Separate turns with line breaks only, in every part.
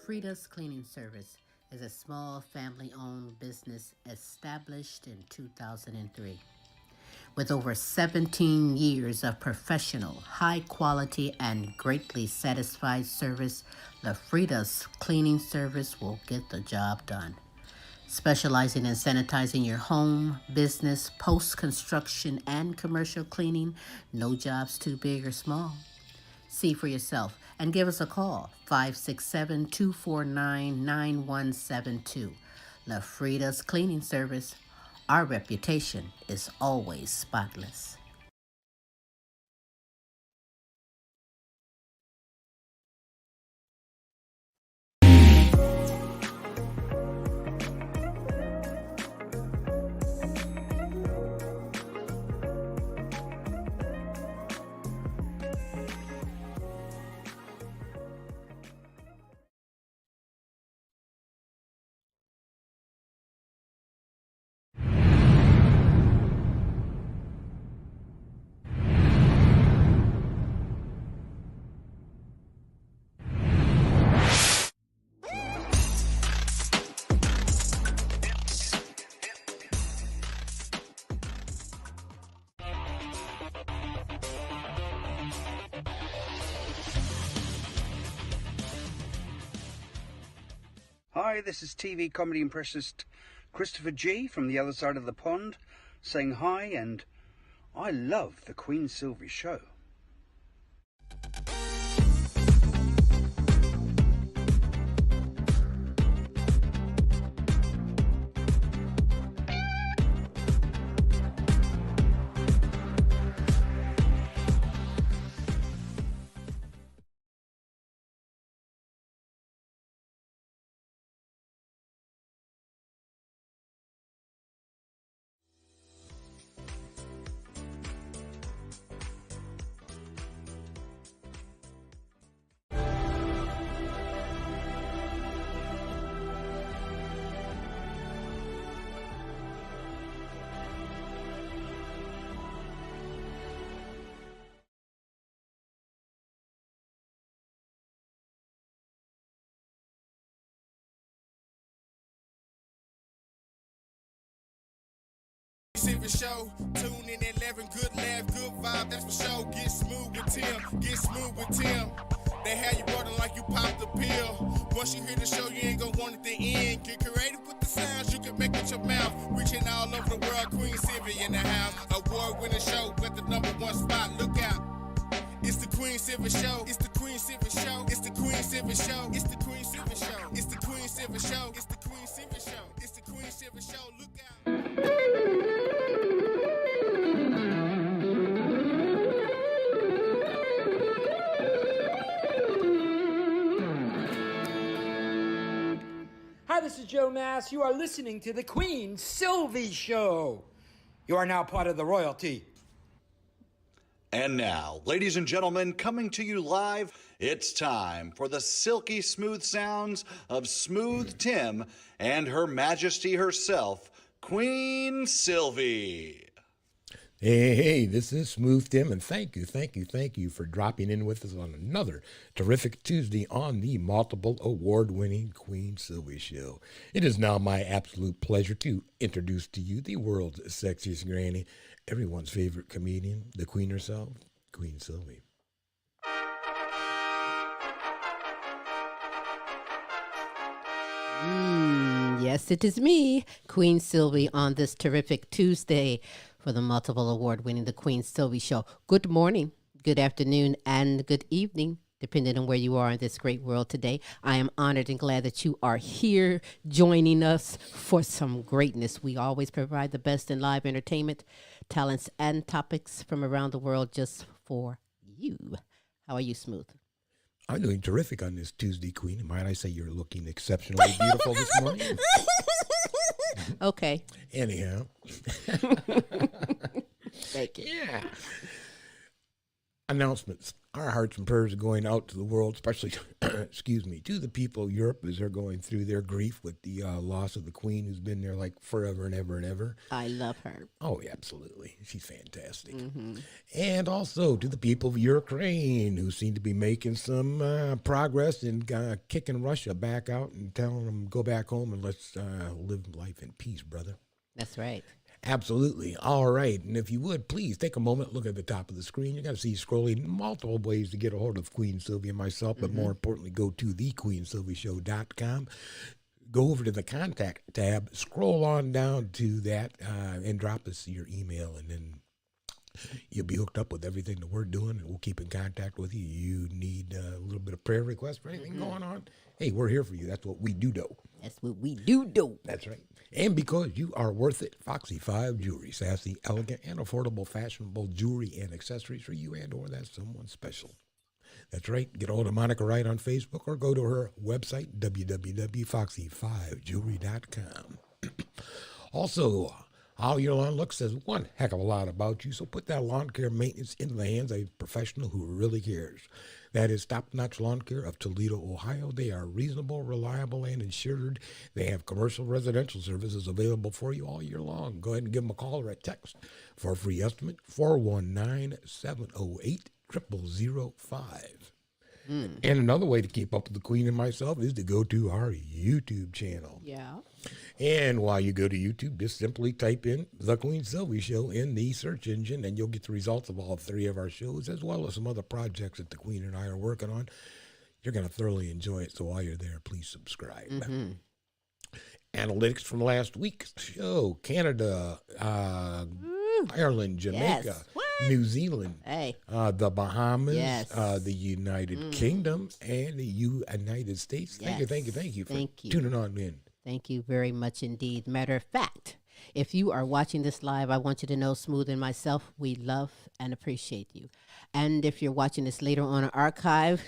Frida's Cleaning Service is a small family-owned business established in 2003. With over 17 years of professional, high-quality, and greatly satisfied service, the Frida's Cleaning Service will get the job done. Specializing in sanitizing your home, business, post-construction, and commercial cleaning, no job's too big or small. See for yourself and give us a call, 567-249-9172. La Frida's Cleaning Service. Our reputation is always spotless.
Hi, this is TV comedy impressionist Christopher G from the other side of the pond saying hi, and I love the Queen Silvy Show.
Silvy Show, tune in at 11, good laugh, good vibe, that's for sure. Get smooth with Tim, get smooth with Tim. They have you running like you popped the pill. Once you hear the show, you ain't gonna want it to end. Get creative with the sounds, you can make with your mouth. Reaching all over the world, Queen Silvy in the house. Award-winning show, got the #1 spot, look out. It's the Queen Silvy Show, it's the Queen Silvy Show, it's the Queen Silvy Show, it's the Queen Silvy Show, it's the Queen Silvy Show, it's the Queen Silvy Show, it's the Queen Silvy Show, look out.
Hi, this is Joe Mass. You are listening to the Queen Silvy Show. You are now part of the royalty.
And now, ladies and gentlemen, coming to you live, it's time for the silky smooth sounds of Smooth Tim and Her Majesty herself, Queen Silvy.
Hey, this is Smooth Tim, and thank you for dropping in with us on another terrific Tuesday on the multiple award-winning Queen Silvy Show. It is now my absolute pleasure to introduce to you the world's sexiest granny, everyone's favorite comedian, the Queen herself, Queen Silvy.
Yes, it is me, Queen Silvy, on this terrific Tuesday for the multiple award-winning The Queen Silvy Show. Good morning, good afternoon, and good evening, depending on where you are in this great world today. I am honored and glad that you are here joining us for some greatness. We always provide the best in live entertainment, talents, and topics from around the world just for you. How are you, Smooth?
I'm doing terrific on this Tuesday, Queen. And might I say you're looking exceptionally beautiful this morning?
Okay.
Anyhow.
Thank you.
Yeah. Announcements. Our hearts and prayers are going out to the world, especially, excuse me, to the people of Europe as they're going through their grief with the loss of the Queen, who's been there like forever and ever and ever.
I love her.
Oh, yeah, absolutely. She's fantastic. And also to the people of Ukraine, who seem to be making some progress in kicking Russia back out and telling them, go back home and let's live life in peace, brother.
That's right.
Absolutely. All right. And if you would, please take a moment, look at the top of the screen. You're going to see scrolling multiple ways to get a hold of Queen Silvy and myself, but more importantly, go to thequeensylvyshow.com. Go over to the contact tab, scroll on down to that, and drop us your email, and then you'll be hooked up with everything that we're doing, and we'll keep in contact with you. You need a little bit of prayer request or anything going on? Hey, we're here for you. That's what we do.
That's what we do.
That's right. And because you are worth it, Foxy 5 Jewelry, sassy, elegant, and affordable, fashionable jewelry and accessories for you and or that someone special. That's right. Get a hold of Monica Wright on Facebook or go to her website, www.foxy5jewelry.com. Also, How Your Lawn Looks says one heck of a lot about you, so put that lawn care maintenance into the hands of a professional who really cares. That is Top Notch Lawn Care of Toledo, Ohio. They are reasonable, reliable, and insured. They have commercial residential services available for you all year long. Go ahead and give them a call or a text for a free estimate, 419-708-0005. And another way to keep up with the Queen and myself is to go to our YouTube channel.
Yeah.
And while you go to YouTube, just simply type in The Queen Silvy Show in the search engine, and you'll get the results of all three of our shows, as well as some other projects that the Queen and I are working on. You're going to thoroughly enjoy it, so while you're there, please subscribe. Analytics from last week's show: Canada, Ireland, Jamaica,
Yes.
New Zealand,
Hey.
the Bahamas,
Yes.
the United Kingdom, and the United States. Thank you for
Thank you.
tuning on in.
Thank you very much indeed. Matter of fact, if you are watching this live, I want you to know Smooth and myself, we love and appreciate you. And if you're watching this later on an archive,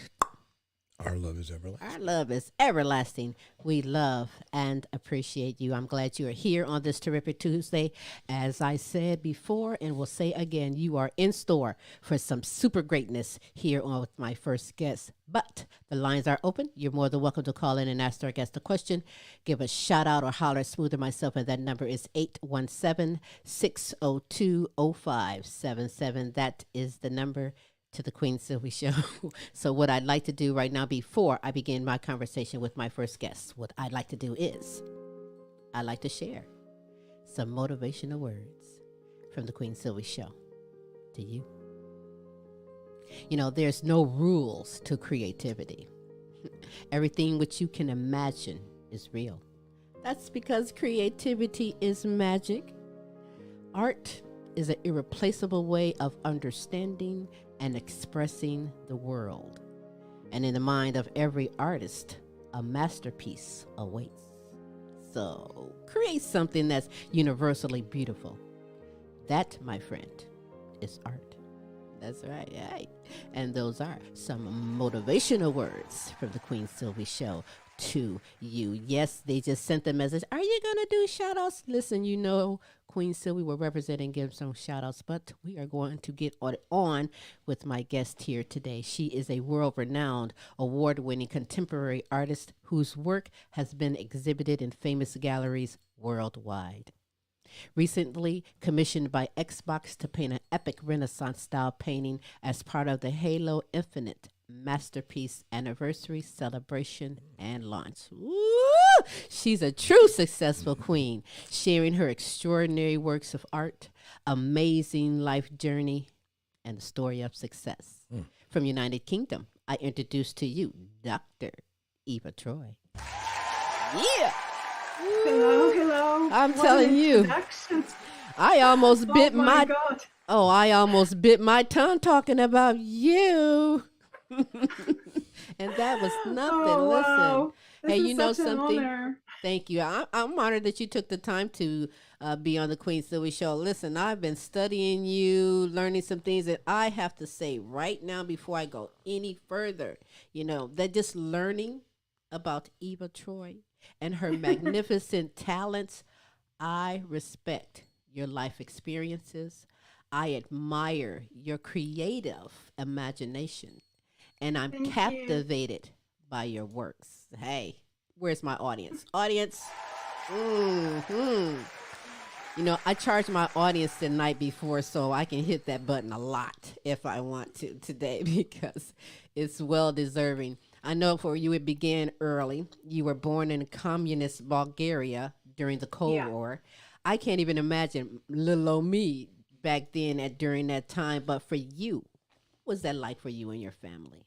Our love is everlasting.
our love is everlasting. We love and appreciate you. I'm glad you are here on this terrific Tuesday. As I said before and will say again, you are in store for some super greatness here on with my first guest. But the lines are open. You're more than welcome to call in and ask our guest a question. Give a shout out or holler at Smooth and myself, and that number is 817-602-0577. That is the number to the Queen Silvy Show. So what I'd like to do right now, before I begin my conversation with my first guest, what I'd like to do is I'd like to share some motivational words from the Queen Silvy Show to you. You know, there's no rules to creativity. Everything which you can imagine is real. That's because creativity is magic. Art is an irreplaceable way of understanding and expressing the world. And in the mind of every artist, a masterpiece awaits. So create something that's universally beautiful. That, my friend, is art. That's right, right. And those are some motivational words from the Queen Silvy Show to you. Yes, they just sent the message. Are you going to do shout outs? Listen, you know, Queen Silvy will represent and give some shout outs, but we are going to get on with my guest here today. She is a world-renowned, award-winning contemporary artist whose work has been exhibited in famous galleries worldwide. Recently commissioned by Xbox to paint an epic Renaissance-style painting as part of the Halo Infinite Masterpiece Anniversary Celebration and Launch. Woo! She's a true successful queen, sharing her extraordinary works of art, amazing life journey, and a story of success. From United Kingdom, I introduce to you Dr. Iva Troj. Yeah!
Hello.
I'm
What
telling
an
you.
introduction.
I almost bit
Oh my God.
I almost bit my tongue talking about you. And that was nothing.
Oh,
Listen.
wow. This
Hey,
is
you know
such an
something?
honor.
Thank you. I'm honored that you took the time to be on the Queen Silvy Show. Listen, I've been studying you, learning some things that I have to say right now before I go any further. That just learning about Iva Troj and her magnificent talents. I respect your life experiences. I admire your creative imagination. And I'm
Thank you.
captivated by your works. Hey, where's my audience? Audience. hmm I charge my audience the night before so I can hit that button a lot if I want to today because it's well deserving. I know for you it began early. You were born in communist Bulgaria during the Cold
Yeah.
War. I can't even imagine little old me back then during that time. But for you, what was that like for you and your family?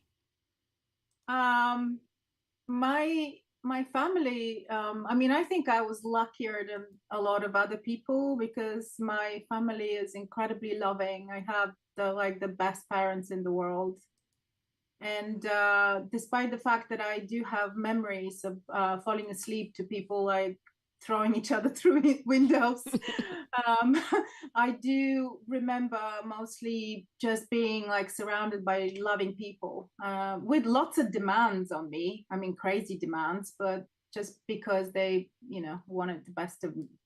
Um, my family, I mean, I think I was luckier than a lot of other people because my family is incredibly loving. I have the best parents in the world. And despite the fact that I do have memories of falling asleep to people like throwing each other through windows, um, I do remember mostly just being like surrounded by loving people with lots of demands on me. I mean, crazy demands, but just because they, wanted the best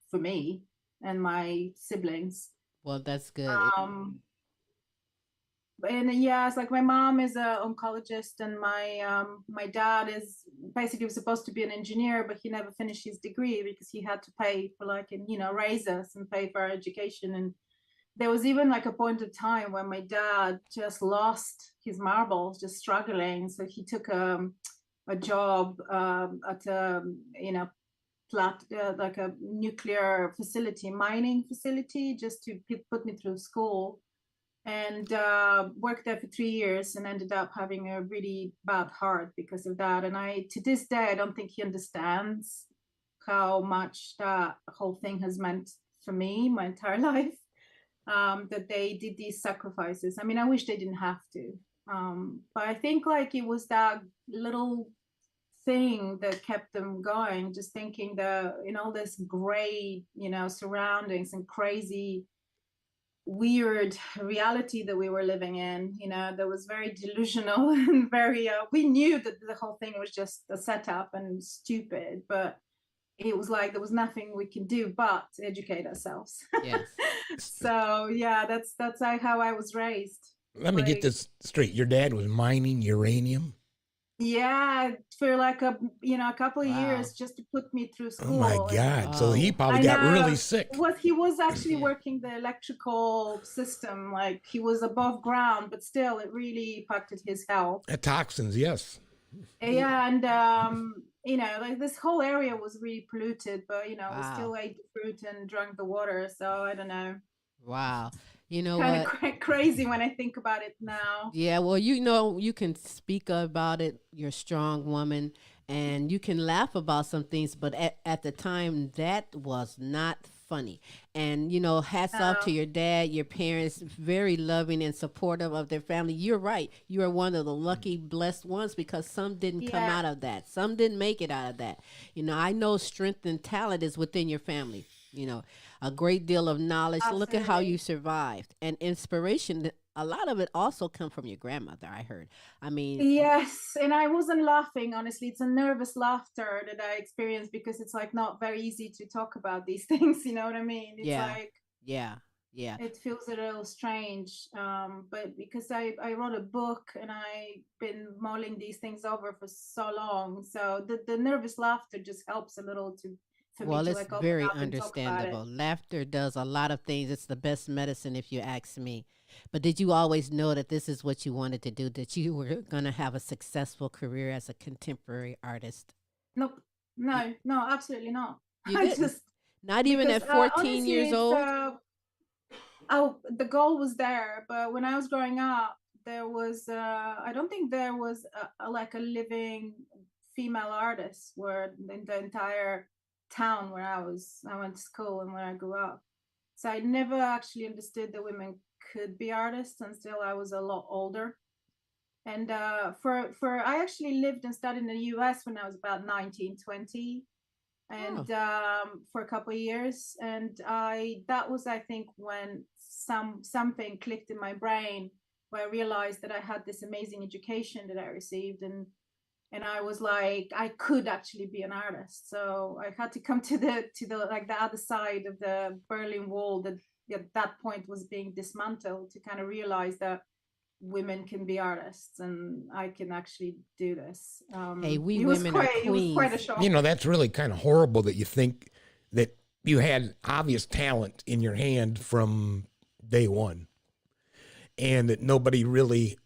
for me and my siblings.
Well, that's good.
Um, and yeah, it's like my mom is a oncologist, and my dad is basically was supposed to be an engineer, but he never finished his degree because he had to pay for raise us and pay for our education. And there was even like a point of time when my dad just lost his marbles, just struggling. So he took a job at a like a nuclear facility, mining facility, just to put me through school, and worked there for 3 years and ended up having a really bad heart because of that. And to this day, I don't think he understands how much that whole thing has meant for me my entire life, that they did these sacrifices. I mean, I wish they didn't have to. But I think like it was that little thing that kept them going, just thinking that in all this gray, surroundings and crazy weird reality that we were living in, that was very delusional and very we knew that the whole thing was just a setup and stupid, but it was like there was nothing we can do but educate ourselves.
Yes.
So yeah, that's how I was raised.
Let me get
Like,
this straight. Your dad was mining uranium?
yeah, for like a couple of
Wow.
years just to put me through
Oh my
school. And
God. So he
Oh,
probably
I
got really
know
sick.
he was actually
yeah.
working the electrical system, like he was above ground, but still it really impacted his health.
Toxins, yes.
Yeah.
Yeah, and like this whole area was really polluted, but we
Wow.
still ate the fruit and drank the water. So I don't know.
Wow. You know
Kind of
what?
crazy when I think about it now.
Yeah, well, you can speak about it. You're a strong woman and you can laugh about some things, but at the time, that was not funny. And, hats off to
Uh,
your dad, your parents, very loving and supportive of their family. You're right. You are one of the lucky, blessed ones because some didn't come
yeah,
out of that. Some didn't make it out of that. I know strength and talent is within your family. You know, a great deal of knowledge. Look at how you
absolutely.
survived and inspiration. A lot of it also come from your grandmother. I heard. I mean,
Yes, and I wasn't laughing, honestly. It's a nervous laughter that I experienced because it's like not very easy to talk about these things, you know what I mean? It's
yeah,
like
yeah, yeah.
it feels a little strange. But because I wrote a book and I've been mulling these things over for so long. So the nervous laughter just helps a little to for me
Well,
to
it's
like open
very
up and talk about it.
understandable. Laughter does a lot of things. It's the best medicine, if you ask me. But did you always know that this is what you wanted to do? That you were going to have a successful career as a contemporary artist?
Nope.
You,
No, no, absolutely not.
you
I
didn't.
just
Not even
because
at 14
honestly
years
it's
old.
oh, the goal was there, but when I was growing up, there was I don't think there was like a living female artist where in the entire town where I went to school and where I grew up. So I never actually understood that women could be artists until I was a lot older. And for I actually lived and studied in the US when I was about 19, 20. and for a couple of years. And that was, I think, when something clicked in my brain, where I realized that I had this amazing education that I received, and I was like, I could actually be an artist. So I had to come to the like the other side of the Berlin Wall that at that point was being dismantled, to kind of realize that women can be artists and I can actually do this.
Hey, we women are
It was quite a
queens.
shock.
You know, that's really kind of horrible that you think that you had obvious talent in your hand from day one, and that nobody really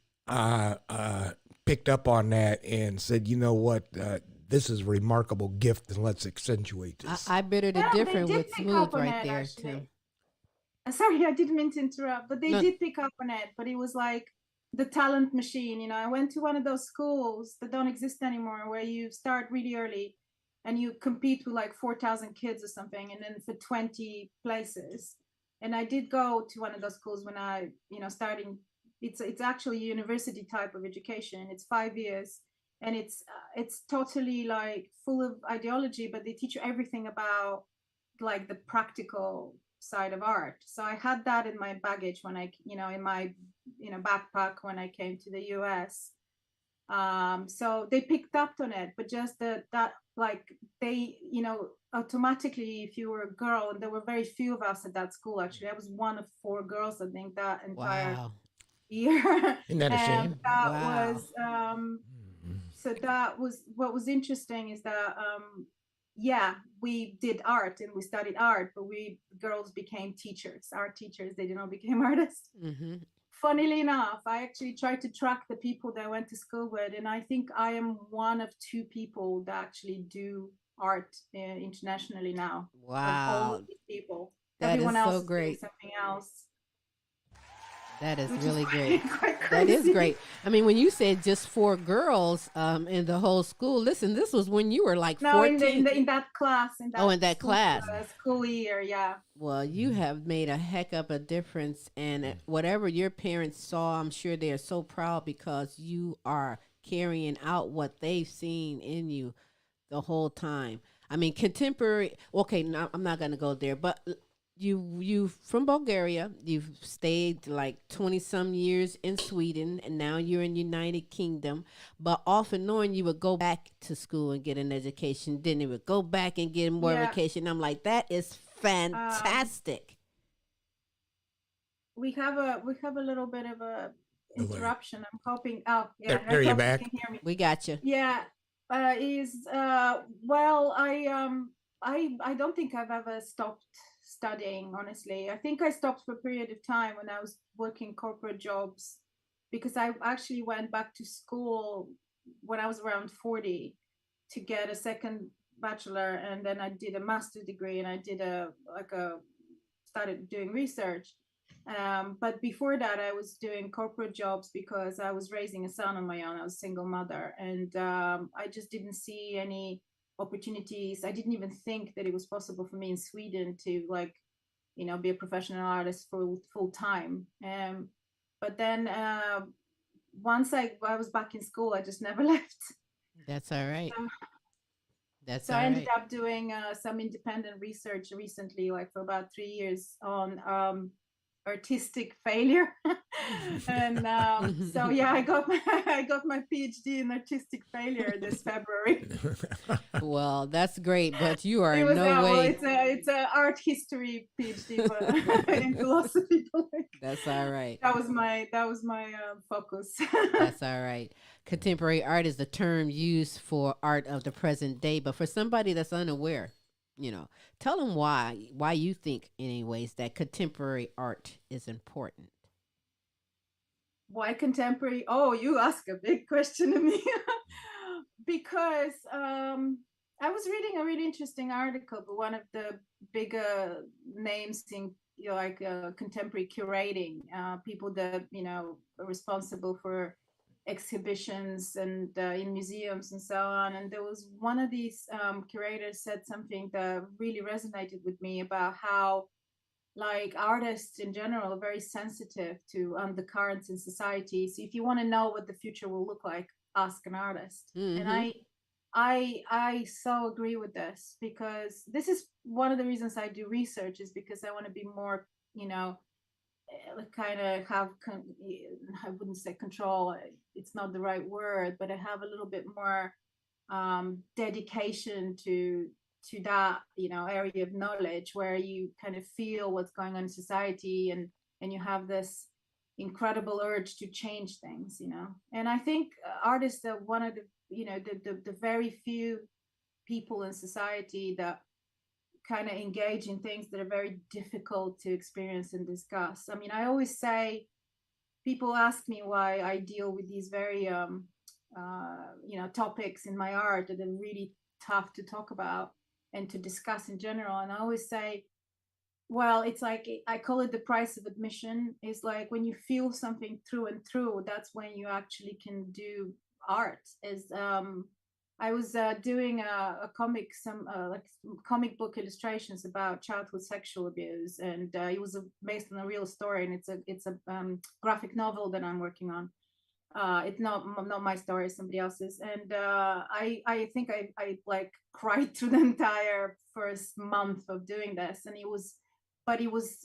picked up on that and said, you know what, this is a remarkable gift, and let's accentuate this.
I better the
Yeah, they
different
did
with
pick
Smooth
up on
right
it,
there
actually.
too.
Sorry, I didn't mean to interrupt, but they
No.
did pick up on it. But it was like the talent machine. You know, I went to one of those schools that don't exist anymore, where you start really early and you compete with like 4,000 kids or something, and then for 20 places. And I did go to one of those schools when I, starting. It's actually a university type of education. It's 5 years, and it's totally like full of ideology, but they teach you everything about like the practical side of art. So I had that in my baggage when I, in my, backpack when I came to the US. So they picked up on it, but just that like they, automatically, if you were a girl, and there were very few of us at that school, actually, I was one of 4 girls, I think, that entire year.
Isn't that a shame?
That
Wow.
was, so that was, what was interesting is that, yeah, we did art and we studied art, but we girls became teachers, art teachers. They did not become artists.
Mm-hmm.
Funnily enough, I actually tried to track the people that I went to school with, and I think I am one of 2 people that actually do art internationally now. Of all
Wow.
of these people,
That
everyone
is so
else is doing
great.
something else.
That is
Which is
really
quite-
great.
quite
That is
crazy.
great. I mean, when you said just 4 girls in the whole school, listen, this was when you were like
No,
14.
in that class, in that
class.
school year, yeah.
Well, you have made a heck of a difference, and whatever your parents saw, I'm sure they are so proud, because you are carrying out what they've seen in you the whole time. I mean, contemporary. Okay, no, I'm not gonna go there, but you from Bulgaria. You've stayed like 20 some years in Sweden, and now you're in United Kingdom. But often knowing you would go back to school and get an education, then you would go back and get more education. I'm like, that is fantastic.
We have a little bit of a interruption. I'm hoping. Oh, yeah.
There
I
you're
hope
back.
You can hear me.
We got you.
Yeah. Well, I don't think I've ever stopped studying, honestly. I think I stopped for a period of time when I was working corporate jobs, because I actually went back to school when I was around 40 to get a second bachelor, and then I did a master's degree, and I did started doing research. But before that, I was doing corporate jobs because I was raising a son on my own. I was a single mother, and I just didn't see any opportunities. I didn't even think that it was possible for me in Sweden to be a professional artist for full time. But then once I was back in school, I just never left.
That's all right. That's
So
all
I ended
right.
up doing some independent research recently, like for about 3 years, on artistic failure. And so yeah, I got my PhD in artistic failure this February.
Well, that's great, but you are
It was
no way.
it's a art history PhD, but in philosophy.
That's all right.
That was my focus.
That's all right. Contemporary art is the term used for art of the present day, but for somebody that's unaware, tell them why you think, anyways, that contemporary art is important.
Why contemporary? Oh, you ask a big question to me. Because I was reading a really interesting article, but one of the bigger names in contemporary curating, people that are responsible for exhibitions and in museums and so on. And there was one of these curators said something that really resonated with me about how artists in general are very sensitive to undercurrents in society. So if you want to know what the future will look like, ask an artist.
Mhm.
And I so agree with this, because this is one of the reasons I do research, is because I want to be more, kind of have I wouldn't say control, it's not the right word, but I have a little bit more dedication to that, area of knowledge, where you kind of feel what's going on in society, and you have this incredible urge to change things. And I think artists are one of the, the very few people in society that kind of engage in things that are very difficult to experience and discuss. I mean, I always say, people ask me why I deal with these very topics in my art that are really tough to talk about and to discuss in general. And I always say, well, it's like, I call it the price of admission. Is like, when you feel something through and through, that's when you actually can do art. Is I was doing a comic, like comic book illustrations about childhood sexual abuse, and it was based on a real story, and it's a graphic novel that I'm working on. It's not my story, somebody else's. And I think I like cried through the entire first month of doing this, and it was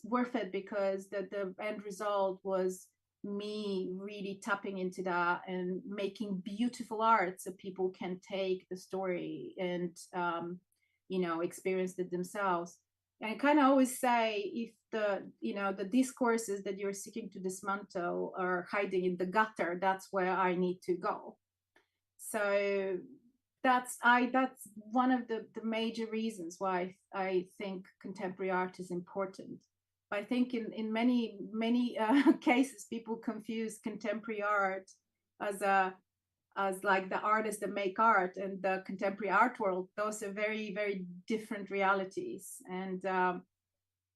worth it, because the end result was me really tapping into that and making beautiful art, so people can take the story and experience it themselves. And I kind of always say, if the discourses that you're seeking to dismantle are hiding in the gutter, that's where I need to go. So that's one of the major reasons why I think contemporary art is important. I think in many cases, people confuse contemporary art as like the artists that make art and the contemporary art world. Those are very, very different realities. And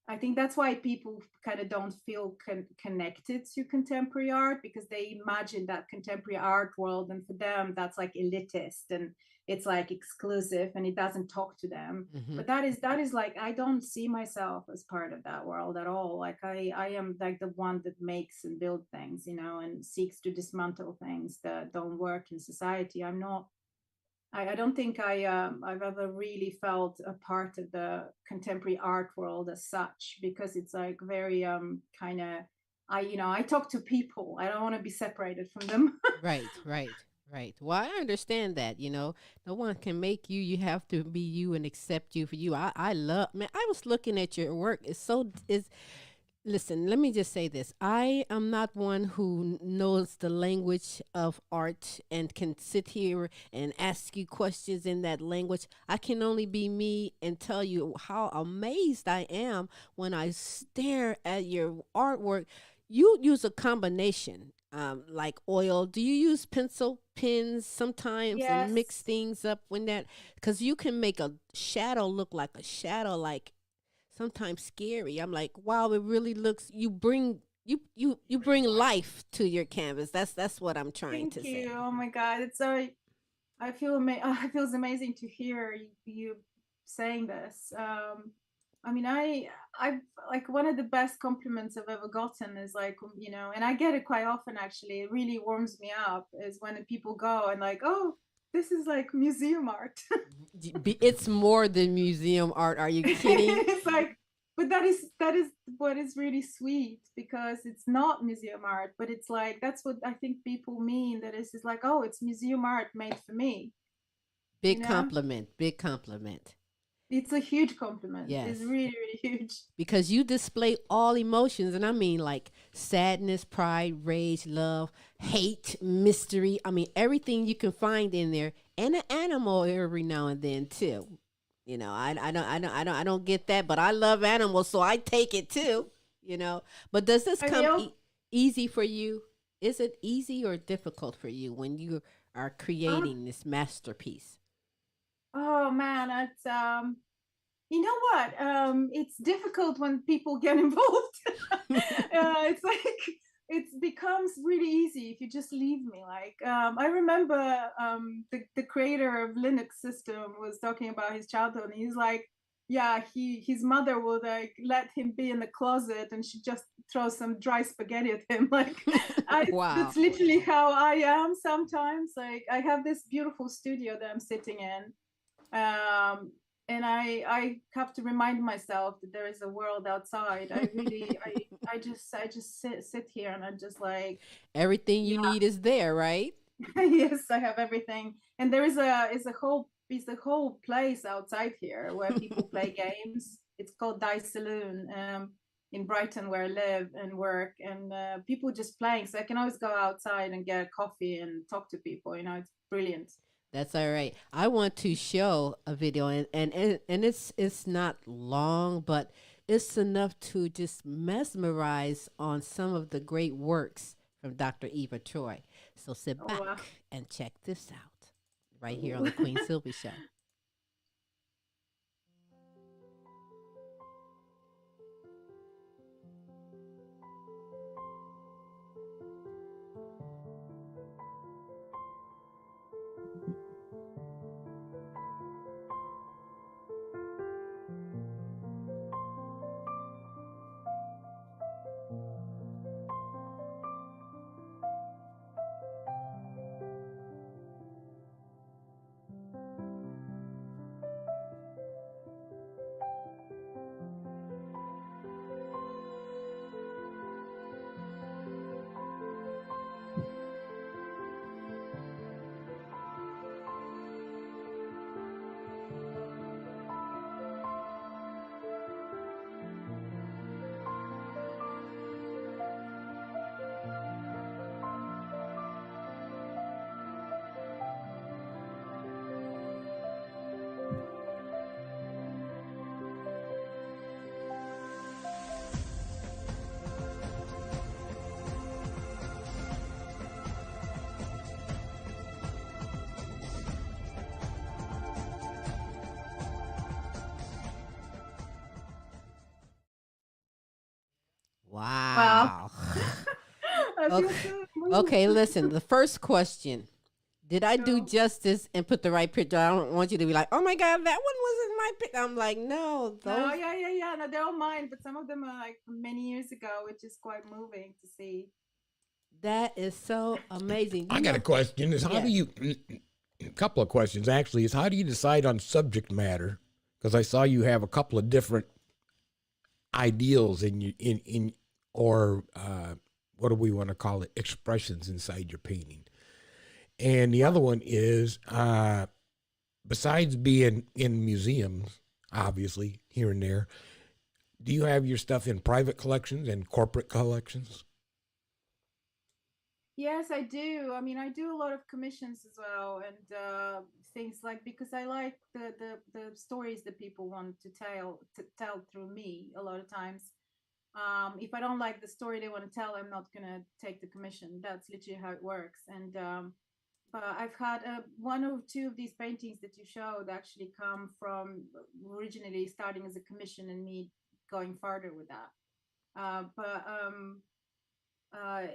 I think that's why people kind of don't feel connected to contemporary art, because they imagine that contemporary art world, and for them that's like elitist and it's like exclusive and it doesn't talk to them.
Mm-hmm.
But that is like, I don't see myself as part of that world at all. Like I am like the one that makes and builds things, and seeks to dismantle things that don't work in society. I don't think I've ever really felt a part of the contemporary art world as such, because it's like very kind of, I talk to people. I don't want to be separated from them.
Right, right, right. Well, I understand that, no one can make you. You have to be you and accept you for you. I love, man, I was looking at your work. Listen, let me just say this. I am not one who knows the language of art and can sit here and ask you questions in that language. I can only be me and tell you how amazed I am when I stare at your artwork. You use a combination, like oil. Do you use pencil, pens sometimes, and mix
Yes.
things up when that? Because you can make a shadow look like a shadow, like sometimes scary. I'm like, wow, it really looks. You bring life to your canvas. That's what I'm trying
Thank
to
you.
say.
Oh my God, it's so. It feels amazing to hear you saying this. I mean, I like, one of the best compliments I've ever gotten is like, and I get it quite often actually. It really warms me up, is when people go and like, oh, this is like museum art.
It's more than museum art. Are you kidding?
It's like, but that is what is really sweet, because it's not museum art, but it's like, that's what I think people mean, that is like, oh, it's museum art made for me. you
Big
know
compliment. Big compliment.
it's a huge compliment. It's
Yes.
really, really huge.
Because you display all emotions, and I mean like sadness, pride, rage, love, hate, mystery. I mean everything you can find in there, and an animal every now and then too. I don't get that, but I love animals, so I take it too. But does this
I
come
mean,
easy for you? Is it easy or difficult for you when you are
oh,
creating this masterpiece?
oh man, it's you know what? It's difficult when people get involved. It's like, it becomes really easy if you just leave me. Like, I remember the creator of Linux system was talking about his childhood, and he's like, his mother would like let him be in the closet, and she just throws some dry spaghetti at him. Like,
Wow.
that's literally how I am sometimes. Like, I have this beautiful studio that I'm sitting in, and I have to remind myself that there is a world outside. I really, I just sit here, and I'm just like,
Everything you need is there, right?
yes, I have everything, and there is a whole place outside here where people play games. It's called Dice Saloon, in Brighton, where I live and work, and people just playing. So I can always go outside and get a coffee and talk to people. It's brilliant.
That's all right. I want to show a video, and it's not long, but it's enough to just mesmerize on some of the great works from Dr. Iva Troj. So sit
Oh,
back
wow.
and check this out right here on the Queen Silvy Show.
Wow.
Wow.
I feel
Okay.
so moved.
Okay, listen. The first question: did I do
No.
justice and put the right picture? I don't want you to be like, "Oh my God, that one wasn't my pick." I'm like, no,
No,
those.
yeah. No, they're all mine, but some of them are like from many years ago, which is quite moving to see.
That is so amazing.
I got a question. Is how do
Yes.
you? A couple of questions actually. Is how do you decide on subject matter? Because I saw you have a couple of different ideals in you in or what do we want to call it, expressions inside your painting. And the other one is besides being in museums, obviously here and there, do you have your stuff in private collections and corporate collections?
Yes, I do. I mean, I do a lot of commissions as well, and things like, because I like the stories that people want to tell through me. A lot of times, if I don't like the story they want to tell, I'm not gonna take the commission. That's literally how it works. And but I've had one or two of these paintings that you showed actually come from originally starting as a commission and me going further with that. But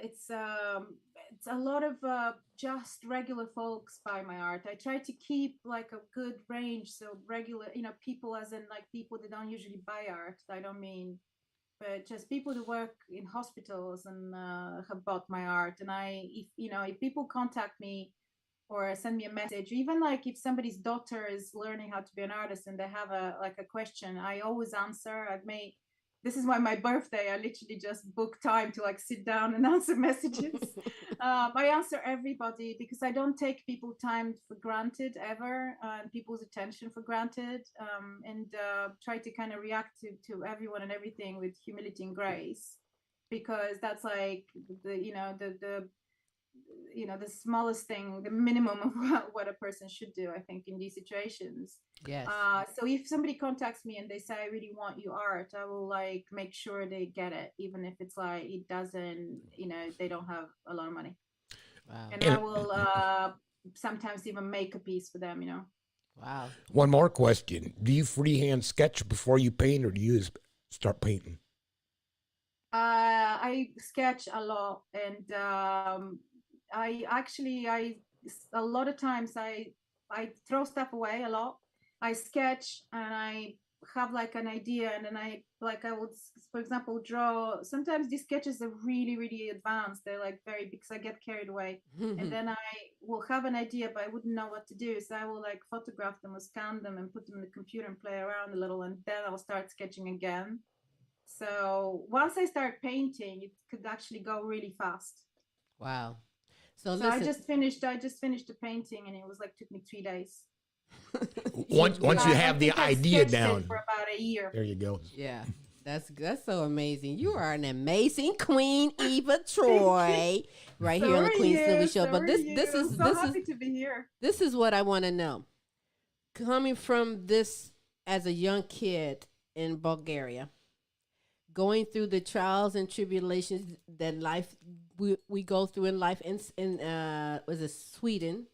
it's a lot of just regular folks buy my art. I try to keep like a good range, so regular, people, as in like people that don't usually buy art. I don't mean, but just people that work in hospitals and have bought my art. And if people contact me or send me a message, even like if somebody's daughter is learning how to be an artist and they have a question, I always answer. This is why my birthday, I literally just book time to like sit down and answer messages. I answer everybody because I don't take people time for granted ever, and people's attention for granted, and try to kind of react to everyone and everything with humility and grace, because that's like the smallest thing, the minimum of what a person should do, I think, in these situations.
Yes.
So if somebody contacts me and they say, I really want your art, I will like make sure they get it, even if it's like it doesn't, they don't have a lot of money.
Wow.
And I will sometimes even make a piece for them.
Wow.
One more question. Do you freehand sketch before you paint, or do you start painting?
I sketch a lot, and I a lot of times I throw stuff away a lot. I sketch and I have like an idea, and then I would, for example, draw. Sometimes these sketches are really, really advanced. They're like very, because I get carried away. And then I will have an idea, but I wouldn't know what to do. So I will like photograph them or scan them and put them in the computer and play around a little, and then I'll start sketching again. So once I start painting, it could actually go really fast.
Wow. So
So I just finished the painting, and it was like took me 3 days.
Once you have the
I
idea
sketched it
down,
for about a year.
there you go.
Yeah, that's so amazing. You are an amazing queen, Iva Troj, right here on the Queen Silvy Show. But this is
happy to be here.
This is what I want to know. Coming from this as a young kid in Bulgaria, going through the trials and tribulations that we go through in life in was it Sweden,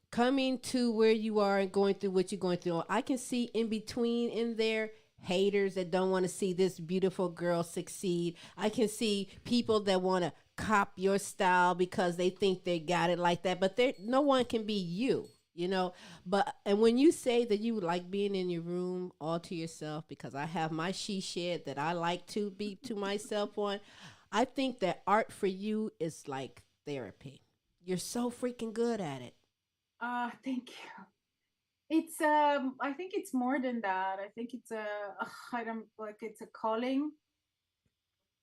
coming to where you are and going through what you're going through. I can see in between in there haters that don't want to see this beautiful girl succeed. I can see people that want to cop your style because they think they got it like that, but no one can be you. And when you say that you like being in your room all to yourself, because I have my she shed that I like to be to myself on, I think that art for you is like therapy. You're so freaking good at it.
Thank you. It's I think it's more than that. I think it's it's a calling,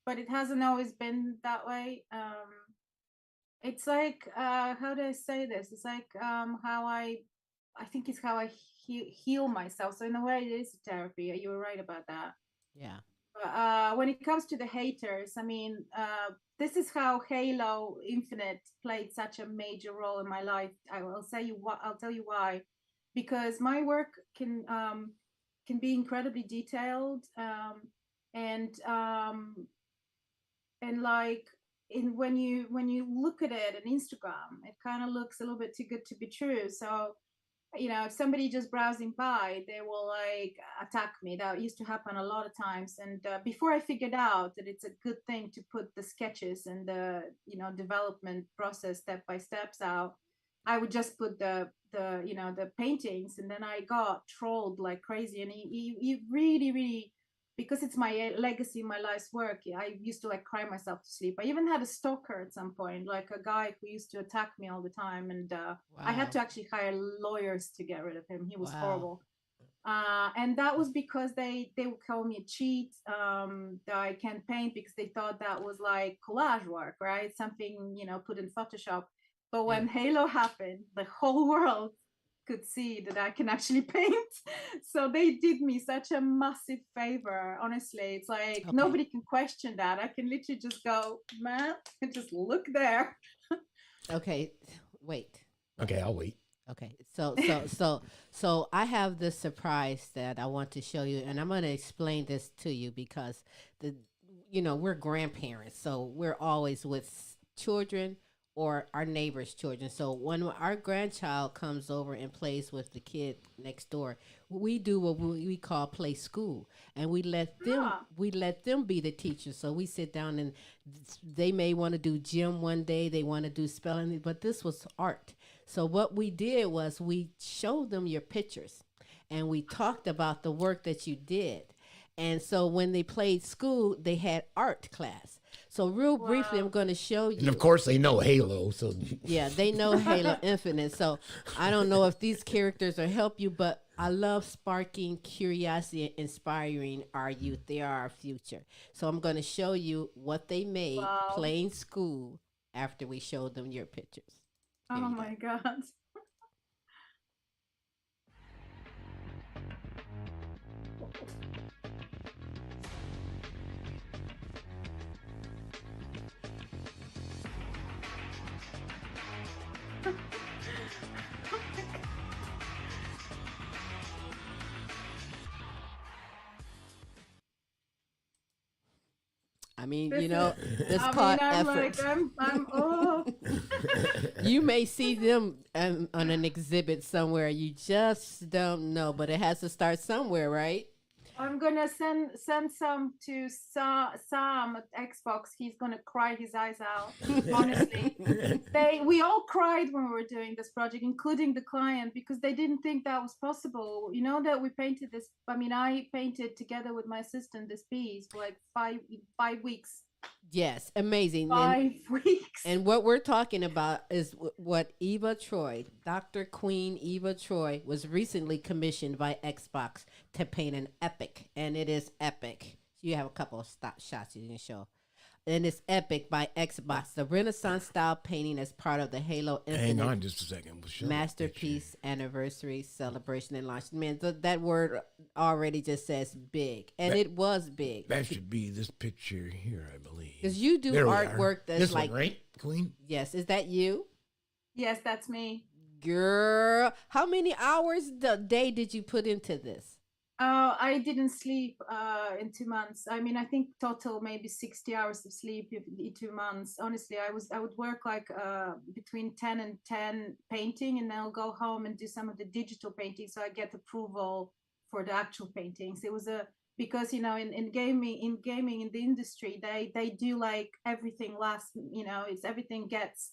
but it hasn't always been that way. It's like how do I say this? It's like how I think it's how I heal myself. So in a way, it is therapy. You were right about that.
Yeah.
When it comes to the haters, I mean, this is how Halo Infinite played such a major role in my life. I'll tell you why. Because my work can be incredibly detailed, and like when you look at it on Instagram, it kind of looks a little bit too good to be true. So if somebody just browsing by, they will like attack me. That used to happen a lot of times. And before I figured out that it's a good thing to put the sketches and the development process step by steps out, I would just put the paintings, and then I got trolled like crazy. And he really, really, because it's my legacy, my life's work, I used to like cry myself to sleep. I even had a stalker at some point, like a guy who used to attack me all the time. And I had to actually hire lawyers to get rid of him. He was horrible. And that was because they would call me a cheat, that I can't paint, because they thought that was like collage work, right? Something, put in Photoshop. But when Halo happened, the whole world could see that I can actually paint. So they did me such a massive favor. Honestly, it's like nobody can question that. I can literally just go, man, and just look there.
Okay, wait.
Okay, I'll wait.
Okay, so I have this surprise that I want to show you, and I'm going to explain this to you because we're grandparents, so we're always with children or our neighbor's children. So when our grandchild comes over and plays with the kid next door, we do what we call play school, and we let them be the teachers. So we sit down, and they may want to do gym one day, they want to do spelling, but this was art. So what we did was we showed them your pictures, and we talked about the work that you did. And so when they played school, they had art class. So real briefly, I'm going to show you.
And of course, they know Halo. So
yeah, they know Halo Infinite. So I don't know if these characters will help you, but I love sparking curiosity and inspiring our youth. They are our future. So I'm going to show you what they made playing school after we showed them your pictures.
Here oh my God.
I mean, it's called effort. You may see them on an exhibit somewhere. You just don't know, but it has to start somewhere, right?
I'm gonna send some to Sam at Xbox. He's gonna cry his eyes out. Honestly, we all cried when we were doing this project, including the client, because they didn't think that was possible. You know that we painted this. I mean, I painted together with my assistant this piece for like five weeks.
Yes, amazing.
5 weeks.
And what we're talking about is what Iva Troj, Dr. Queen Iva Troj, was recently commissioned by Xbox to paint an epic, and it is epic. You have a couple of shots you can show. And it's epic by Xbox, the Renaissance style painting as part of the Halo Infinite
Hang on just a second. We'll show
masterpiece anniversary celebration and launch. Man, that word already just says big, and it was big.
That should be this picture here, I believe.
Because you do artwork that's
this
like,
one, right, Queen?
Yes, is that you?
Yes, that's me.
Girl, how many hours a day did you put into this?
I didn't sleep in 2 months. I mean, I think total maybe 60 hours of sleep in 2 months. Honestly, I would work like between 10 and 10 painting, and then I'll go home and do some of the digital painting, so I get approval for the actual paintings. It was because in gaming in the industry, they do like everything last. It's everything gets.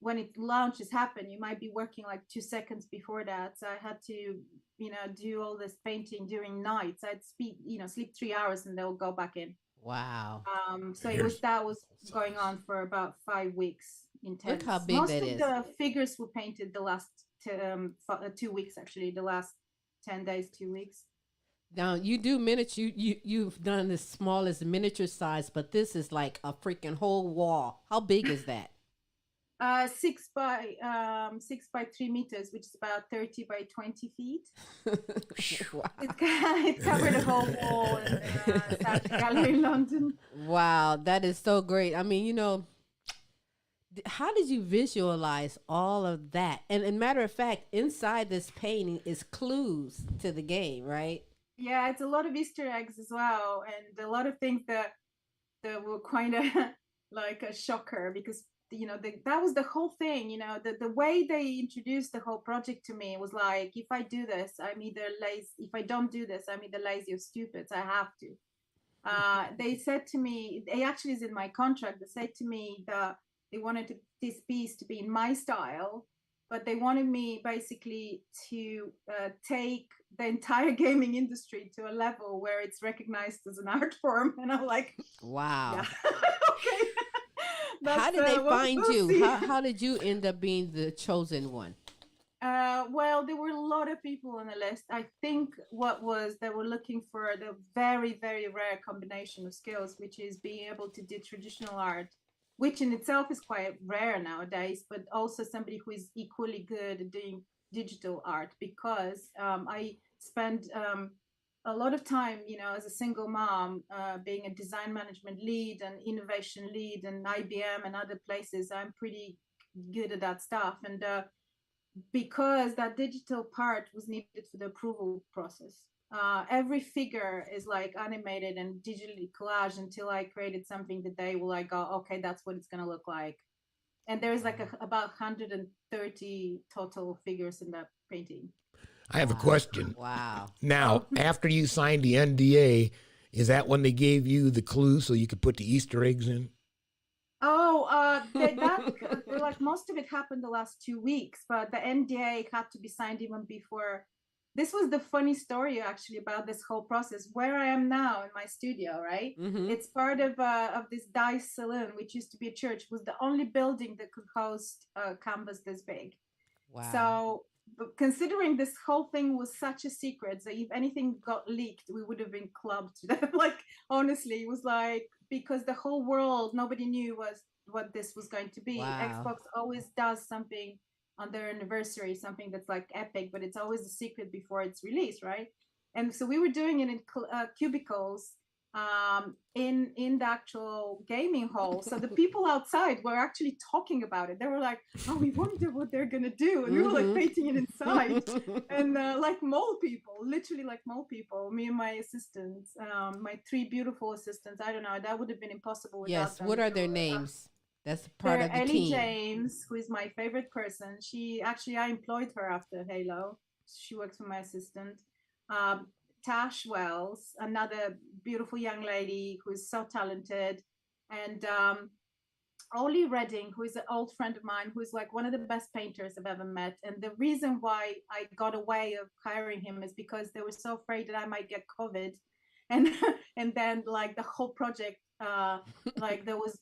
When it launches happen, you might be working like 2 seconds before that. So I had to, do all this painting during nights. I'd sleep 3 hours and they'll go back in.
Wow.
So that was going on for about 5 weeks. Intense.
Look how big
Most
that
of
is.
the figures were painted the last 2 weeks, actually, the last 10 days, 2 weeks.
Now you do miniature. You've done as small as miniature size, but this is like a freaking whole wall. How big is that?
6 by 3 meters, which is about 30 by 20 feet.
Wow.
It covered a whole wall in South Gallery in London.
Wow, that is so great. I mean, how did you visualize all of that? And matter of fact, inside this painting is clues to the game, right?
Yeah, it's a lot of Easter eggs as well, and a lot of things that were kind of like a shocker, because that was the whole thing. The way they introduced the whole project to me was like, if I do this, I'm either lazy. If I don't do this, I'm either lazy or stupid. So I have to. They said to me, it actually is in my contract. They said to me that they wanted this piece to be in my style, but they wanted me basically to take the entire gaming industry to a level where it's recognized as an art form. And I'm like,
wow.
Yeah. Okay.
How did they find you? How did you end up being the chosen one?
Well, there were a lot of people on the list. I think they were looking for the very, very rare combination of skills, which is being able to do traditional art, which in itself is quite rare nowadays, but also somebody who is equally good at doing digital art, because I spent a lot of time, as a single mom, being a design management lead and innovation lead and IBM and other places. I'm pretty good at that stuff. And because that digital part was needed for the approval process, every figure is like animated and digitally collaged until I created something that they will like go, okay, that's what it's going to look like. And there's like about 130 total figures in that painting.
I have a question.
Wow.
Now, after you signed the NDA, is that when they gave you the clue so you could put the Easter eggs in?
Oh, like most of it happened the last 2 weeks, but the NDA had to be signed even before. This was the funny story actually about this whole process. Where I am now in my studio, right?
Mm-hmm.
It's part of this Dice Saloon, which used to be a church, was the only building that could host a canvas this big.
Wow.
So, but considering this whole thing was such a secret, so if anything got leaked, we would have been clubbed. Like, honestly, it was like, because the whole world, nobody knew what this was going to be.
Wow.
Xbox always does something on their anniversary, something that's like epic, but it's always a secret before it's released, right? And so we were doing it in cubicles in the actual gaming hall. So the people outside were actually talking about it. They were like, oh, we wonder what they're gonna do, and we were like painting it inside. And like mole people, literally like mole people, me and my assistants, my 3 beautiful assistants. I don't know, that would have been impossible without
Yes,
them.
what are their names? That's part of the
Ellie
team.
James, who is my favorite person. I employed her after Halo. She works for my assistant. Tash Wells, another beautiful young lady who's so talented, and Ollie Redding, who is an old friend of mine, who's like one of the best painters I've ever met. And the reason why I got away of hiring him is because they were so afraid that I might get COVID. And and then like the whole project, like there was,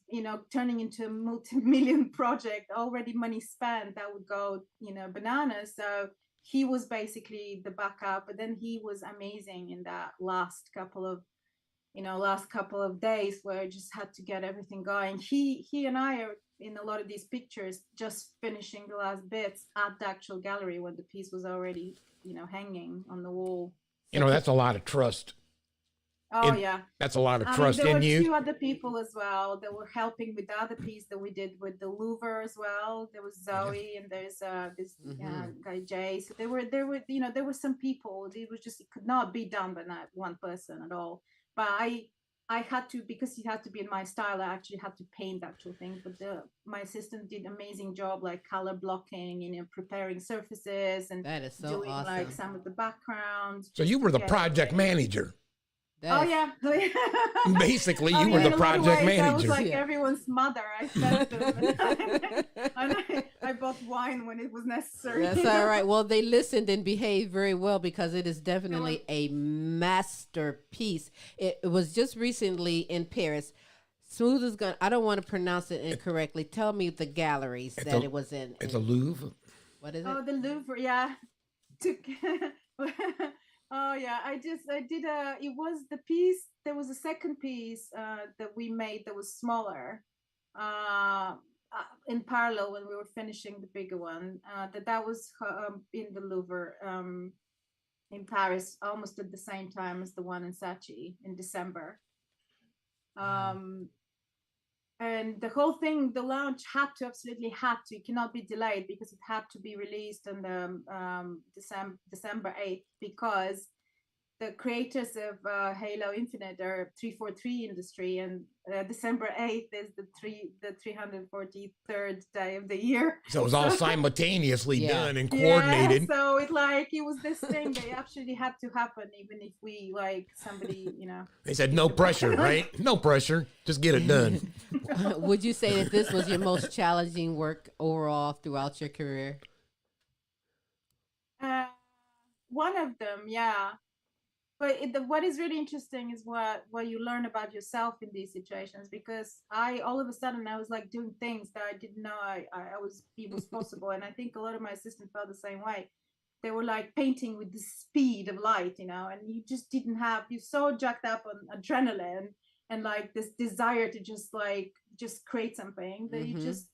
turning into a multi-million project, already money spent, that would go, bananas. So he was basically the backup, but then he was amazing in that last couple of days where I just had to get everything going. He and I are in a lot of these pictures just finishing the last bits at the actual gallery when the piece was already, hanging on the wall.
That's a lot of trust.
Oh, yeah.
That's a lot of trust in you.
There were two other people as well that were helping with the other piece that we did with the Louvre as well. There was Zoe and there's this guy Jay. So there were some people. It could not be done by not one person at all. But I had to, because it had to be in my style, I actually had to paint actual things. But my assistant did an amazing job, like color blocking, preparing surfaces and
that is so
doing
awesome.
like some of the background.
So you were the project manager.
Oh yeah.
Basically, you were the project manager.
I was like everyone's mother. I fed them, and I bought wine when it was necessary.
That's all right. Well, they listened and behaved very well because it is definitely a masterpiece. It was just recently in Paris. Smooth is gonna. I don't want to pronounce it incorrectly. Tell me the galleries that it was in.
It's a Louvre.
What is it?
Oh, the Louvre. Yeah. Oh yeah, it was the piece, there was a second piece that we made that was smaller in parallel when we were finishing the bigger one, that was in the Louvre in Paris almost at the same time as the one in Sachi in December. And the whole thing, the launch absolutely had to, it cannot be delayed because it had to be released on December 8th, because the creators of Halo Infinite are 343 industry, and December 8th is the 343rd day of the year.
So it was all simultaneously done and coordinated.
Yeah, so it was this thing that actually had to happen, even if we somebody,
They said no pressure, right? No pressure. Just get it done.
Would you say that this was your most challenging work overall throughout your career?
One of them, yeah. But what is really interesting is what you learn about yourself in these situations, because all of a sudden I was like doing things that I didn't know it was possible. And I think a lot of my assistants felt the same way. They were like painting with the speed of light, and you just didn't have, you're so jacked up on adrenaline and like this desire to just create something that you just,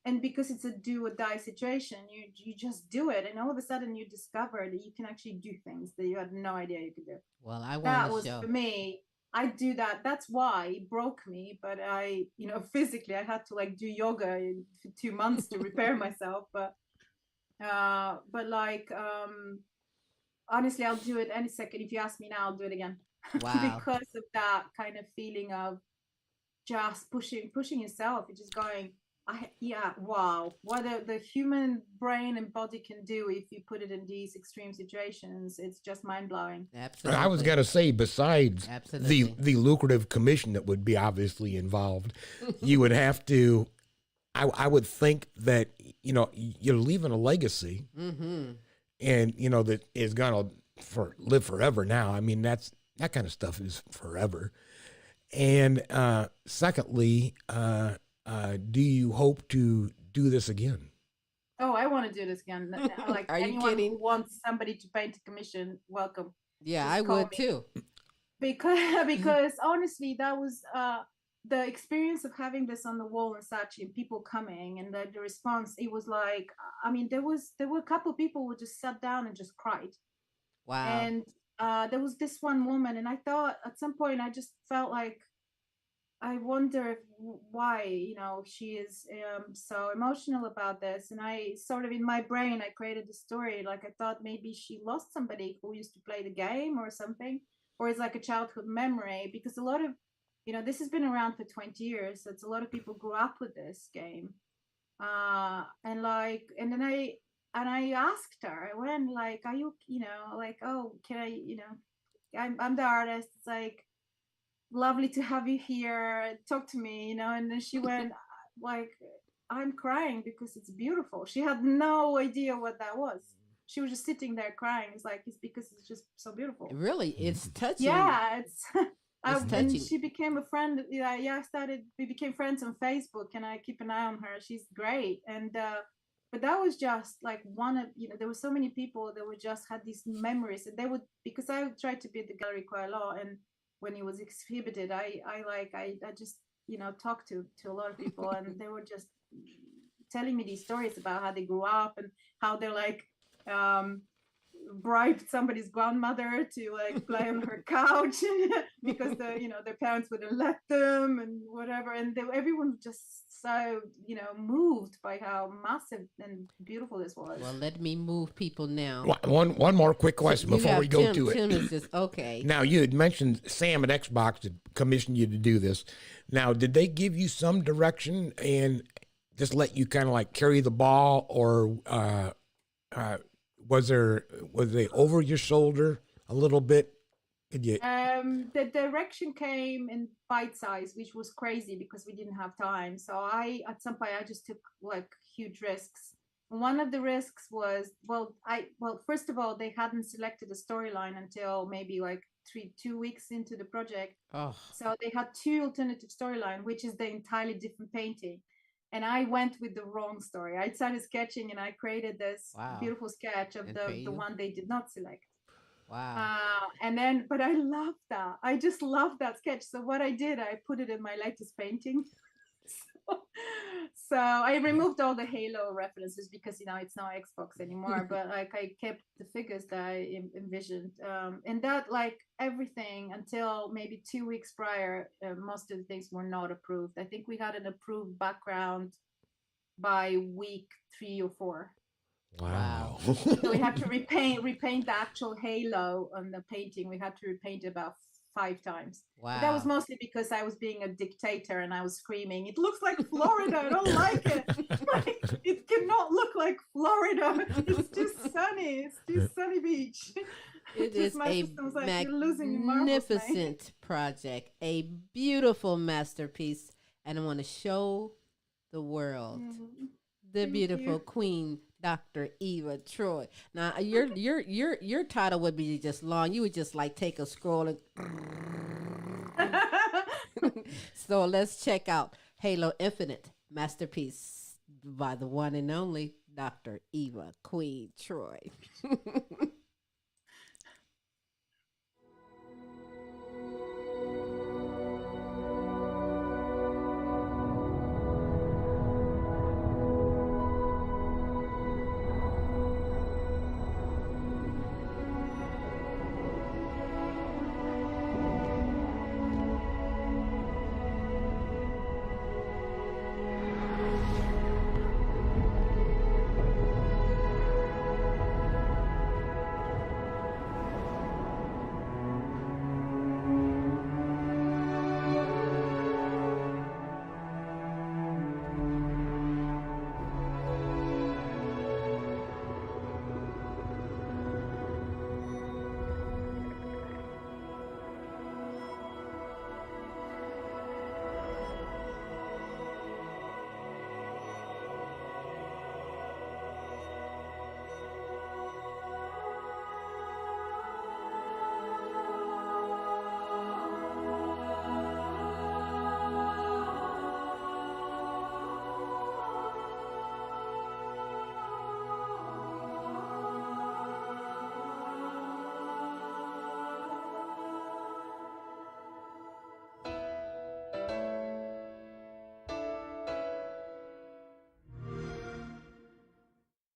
and because it's a do or die situation, you just do it, and all of a sudden you discover that you can actually do things that you had no idea you could do.
Well, I want
that was for me. I do that. That's why it broke me. But I, physically, I had to do yoga for 2 months to repair myself. But honestly, I'll do it any second. If you ask me now, I'll do it again.
Wow.
Because of that kind of feeling of just pushing yourself. It's just going. Wow, what the human brain and body can do if you put it in these extreme situations, it's just mind-blowing.
Absolutely.
I was going to say, besides the lucrative commission that would be obviously involved, you would have to, I would think that, you're leaving a legacy, and, that is going to live forever now. I mean, that kind of stuff is forever. And secondly, do you hope to do this again?
Oh, I want to do this again. Like,
are you
anyone
kidding?
who wants somebody to paint a commission, welcome.
Yeah,
Just
I
call
would
me.
too.
Because honestly, that was the experience of having this on the wall in Sachi and people coming, and the response. It was like, I mean, there were a couple of people who just sat down and just cried.
Wow.
And there was this one woman, and I thought at some point I just felt like, I wonder why, she is so emotional about this. And I sort of, in my brain, I created a story. Like, I thought maybe she lost somebody who used to play the game or something, or it's like a childhood memory, because a lot of, this has been around for 20 years. So it's a lot of people grew up with this game. And then I asked her, I went like, are you, oh, can I, I'm the artist. It's like, lovely to have you here. Talk to me, you know. And then she went like, I'm crying because it's beautiful. She had no idea what that was. She was just sitting there crying. It's like, it's because it's just so beautiful.
Really, it's touching.
Yeah, it's.
Touching.
And she became a friend. Yeah, we became friends on Facebook, and I keep an eye on her. She's great. And but that was just like one of, you know, there were so many people that would just had these memories, and they would, because I tried to be at the gallery quite a lot, and when it was exhibited, I just, you know, talked to a lot of people, and they were just telling me these stories about how they grew up and how they're like bribed somebody's grandmother to like play on her couch because their parents wouldn't let them and whatever, and everyone was just so, you know, moved by how massive and beautiful this was.
Well, let me move people now.
One more quick question before we go to it.
Tim is just okay.
Now, you had mentioned Sam at Xbox had commissioned you to do this. Now, did they give you some direction and just let you kind of like carry the ball, or was they over your shoulder a little bit?
The direction came in bite size, which was crazy because we didn't have time. So at some point I just took like huge risks. One of the risks was, first of all, they hadn't selected a storyline until maybe like 2 weeks into the project.
Oh.
So they had 2 alternative storyline, which is the entirely different painting. And I went with the wrong story. I started sketching and I created this beautiful sketch of the one they did not select.
Wow.
But I love that. I just love that sketch. So what I did, I put it in my latest painting. So I removed all the Halo references because, you know, it's not Xbox anymore, but like I kept the figures that I envisioned. And that, like, everything until maybe 2 weeks prior, most of the things were not approved. I think we had an approved background by week 3 or 4.
Wow.
So we had to repaint the actual halo on the painting. We had to repaint it about 5 times.
Wow.
But that was mostly because I was being a dictator and I was screaming, it looks like Florida, I don't like it. Like, it cannot look like Florida. It's too sunny. It's too sunny beach.
It is a magnificent project, a beautiful masterpiece, and I want to show the world the beautiful Queen Dr. Iva Troj. Now your title would be just long. You would just like take a scroll and so let's check out Halo Infinite, masterpiece by the one and only Dr. Iva Queen Troj.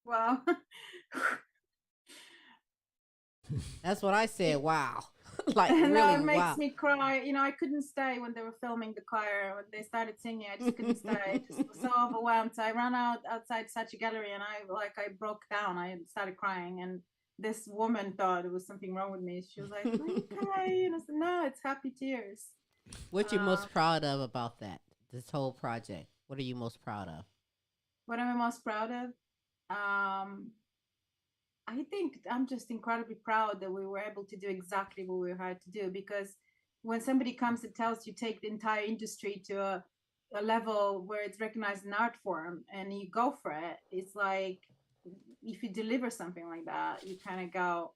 Wow.
That's what I said. Wow. Like,
and
really,
that makes
wow.
me cry. You know, I couldn't stay when they were filming the choir. When they started singing, I just couldn't stay. I just was so overwhelmed. So I ran outside such a gallery, and I broke down. I started crying, and this woman thought it was something wrong with me. She was like, "Are you crying?" And I said, "No, it's happy tears."
What you most proud of about that? This whole project. What are you most proud of?
What am I most proud of? I think I'm just incredibly proud that we were able to do exactly what we had to do, because when somebody comes and tells you take the entire industry to a level where it's recognized in art form and you go for it, it's like, if you deliver something like that, you kind of go,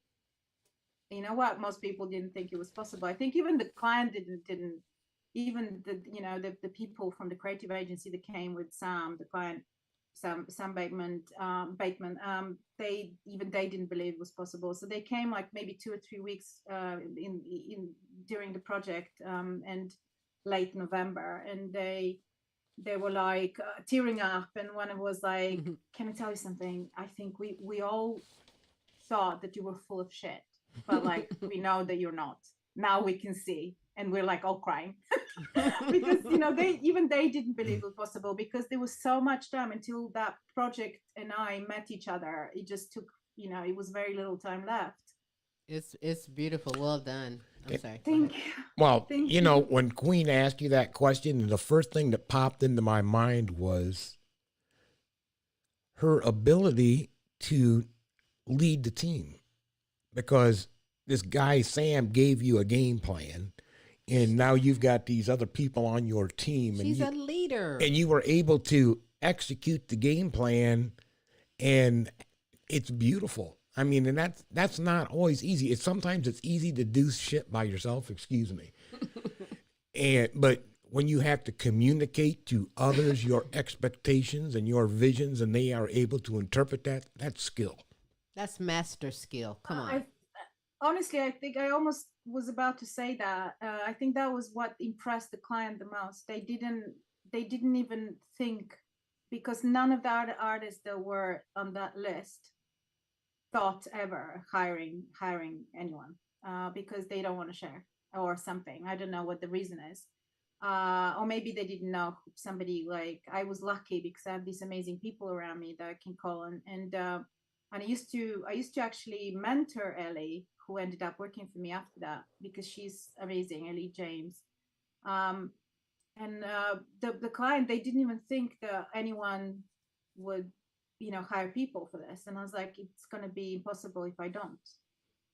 you know what, most people didn't think it was possible. I think even the client didn't even the people from the creative agency that came with Sam, the client, Sam they didn't believe it was possible. So they came like maybe 2 or 3 weeks in during the project, and late November, and they were like tearing up, and one was like, can I tell you something? I think we all thought that you were full of shit, but like we know that you're not. Now we can see, and we're like all crying because they didn't believe it was possible, because there was so much time until that project and I met each other. It just took, it was very little time left.
It's beautiful. Well done. I'm sorry.
Thank you.
Well,
Thank
you know, when Queen asked you that question, the first thing that popped into my mind was her ability to lead the team, because this guy Sam gave you a game plan, and now you've got these other people on your team.
She's a leader.
And you were able to execute the game plan, and it's beautiful. I mean, and that's not always easy. Sometimes it's easy to do shit by yourself, excuse me. But when you have to communicate to others your expectations and your visions, and they are able to interpret that, that's skill. That's
master skill. Come on.
Honestly, I think I almost was about to say that. I think that was what impressed the client the most. They didn't even think, because none of the other artists that were on that list thought ever hiring anyone, because they don't want to share or something. I don't know what the reason is. Or maybe they didn't know somebody. Like, I was lucky because I have these amazing people around me that I can call on. And I used to actually mentor Ellie, who ended up working for me after that, because she's amazing, Ellie James. And the client, they didn't even think that anyone would, hire people for this. And I was like, it's going to be impossible if I don't.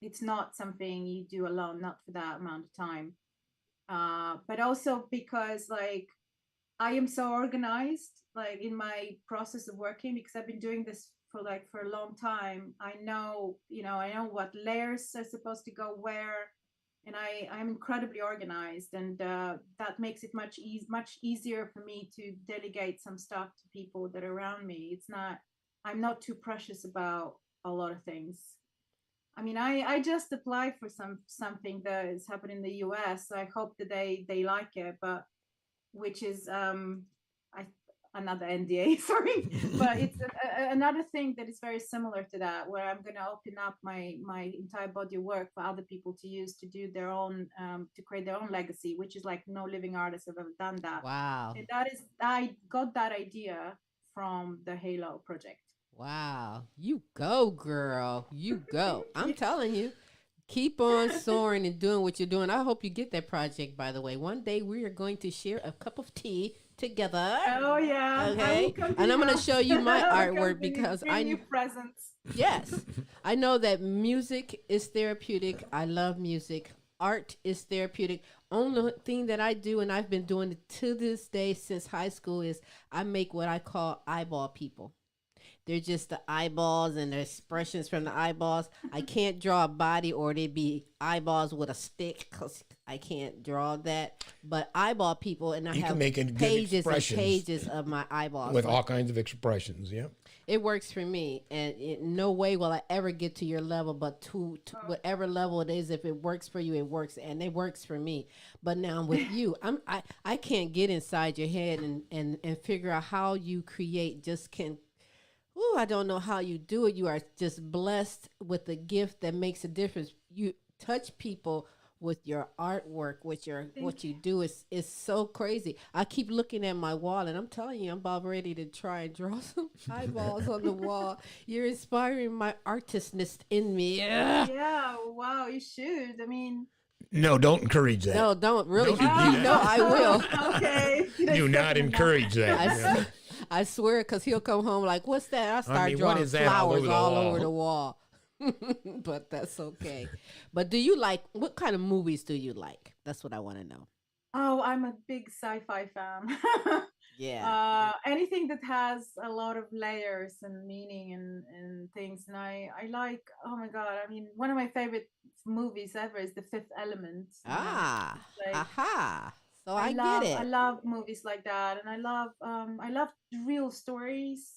It's not something you do alone, not for that amount of time. But also because, like, I am so organized, like, in my process of working, because I've been doing this for a long time. I know what layers are supposed to go where, and I'm incredibly organized, and that makes it much easier for me to delegate some stuff to people that are around me. I'm not too precious about a lot of things. I mean, I just applied for something that is happening in the US, so I hope that they like it, but which is another NDA, sorry, but it's another thing that is very similar to that, where I'm going to open up my entire body of work for other people to use, to do their own, to create their own legacy, which is like no living artist have ever done that.
Wow.
And I got that idea from the Halo project.
Wow. You go, girl. You go. I'm telling you. Keep on soaring and doing what you're doing. I hope you get that project, by the way. One day we are going to share a cup of tea together.
Oh, yeah.
Okay. And I'm going to show you my artwork, because I
need presents.
Yes. I know that music is therapeutic. I love music. Art is therapeutic. Only thing that I do, and I've been doing it to this day since high school, is I make what I call eyeball people. They're just the eyeballs and the expressions from the eyeballs. I can't draw a body, or they'd be eyeballs with a stick, because I can't draw that. But eyeball people, and I have pages and pages of my eyeballs.
With all kinds of expressions, yeah.
It works for me, and in no way will I ever get to your level, but to whatever level it is, if it works for you, it works, and it works for me. But now with you, I can't get inside your head and figure out how you create. Ooh, I don't know how you do it. You are just blessed with a gift that makes a difference. You touch people with your artwork, with what you do is so crazy. I keep looking at my wall, and I'm telling you, I'm about ready to try and draw some eyeballs on the wall. You're inspiring my artistness in me.
Yeah, wow, you should. I mean,
no, don't encourage that.
No, don't really. No, I will.
Okay.
Do not encourage that.
I swear, because he'll come home like, what's that? I start drawing flowers all over the wall. But that's okay. But do you like what kind of movies do you like? That's what I want to know.
Oh, I'm a big sci-fi fan.
Yeah.
Anything that has a lot of layers and meaning and things. And I like, oh my God, I mean, one of my favorite movies ever is The Fifth Element.
Ah,
It's like
aha. So I get
I
it.
love movies like that, and I love real stories.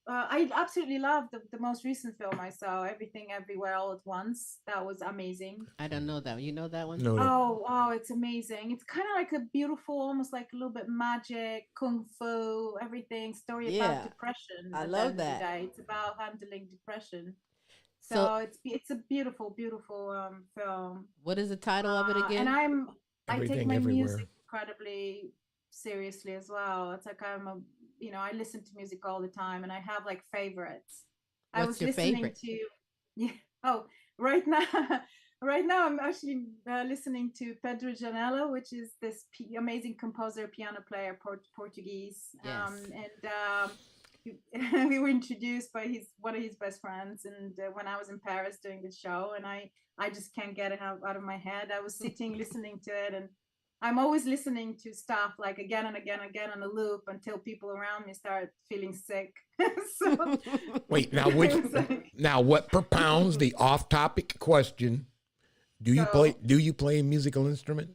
I absolutely love the most recent film I saw, Everything Everywhere All at Once. That was amazing.
I don't know that one. You know that one?
No,
Oh, it's amazing. It's kind of like a beautiful, almost like a little bit magic, kung fu, everything story about
Yeah,
depression.
I
At the
love
end of the
that.
day, it's about handling depression.
So,
So it's a beautiful, beautiful film.
what is the title of it
And
again?
I take
everything,
my
everywhere.
music incredibly seriously as well. It's like I listen to music all the time, and I have like favorites. I
What's
was
your
listening
favorite?
to, yeah. Oh, right now, right now I'm actually listening to Pedro Janela, which is this amazing composer, piano player, Portuguese,
Yes.
we were introduced by his one of his best friends, and when I was in Paris doing the show, and I just can't get it out of my head. I was sitting listening to it, and I'm always listening to stuff like again and again and again on a loop until people around me start feeling sick. So
Wait, now
it was like,
now what propounds the off-topic question?
go.
Do you play a musical instrument?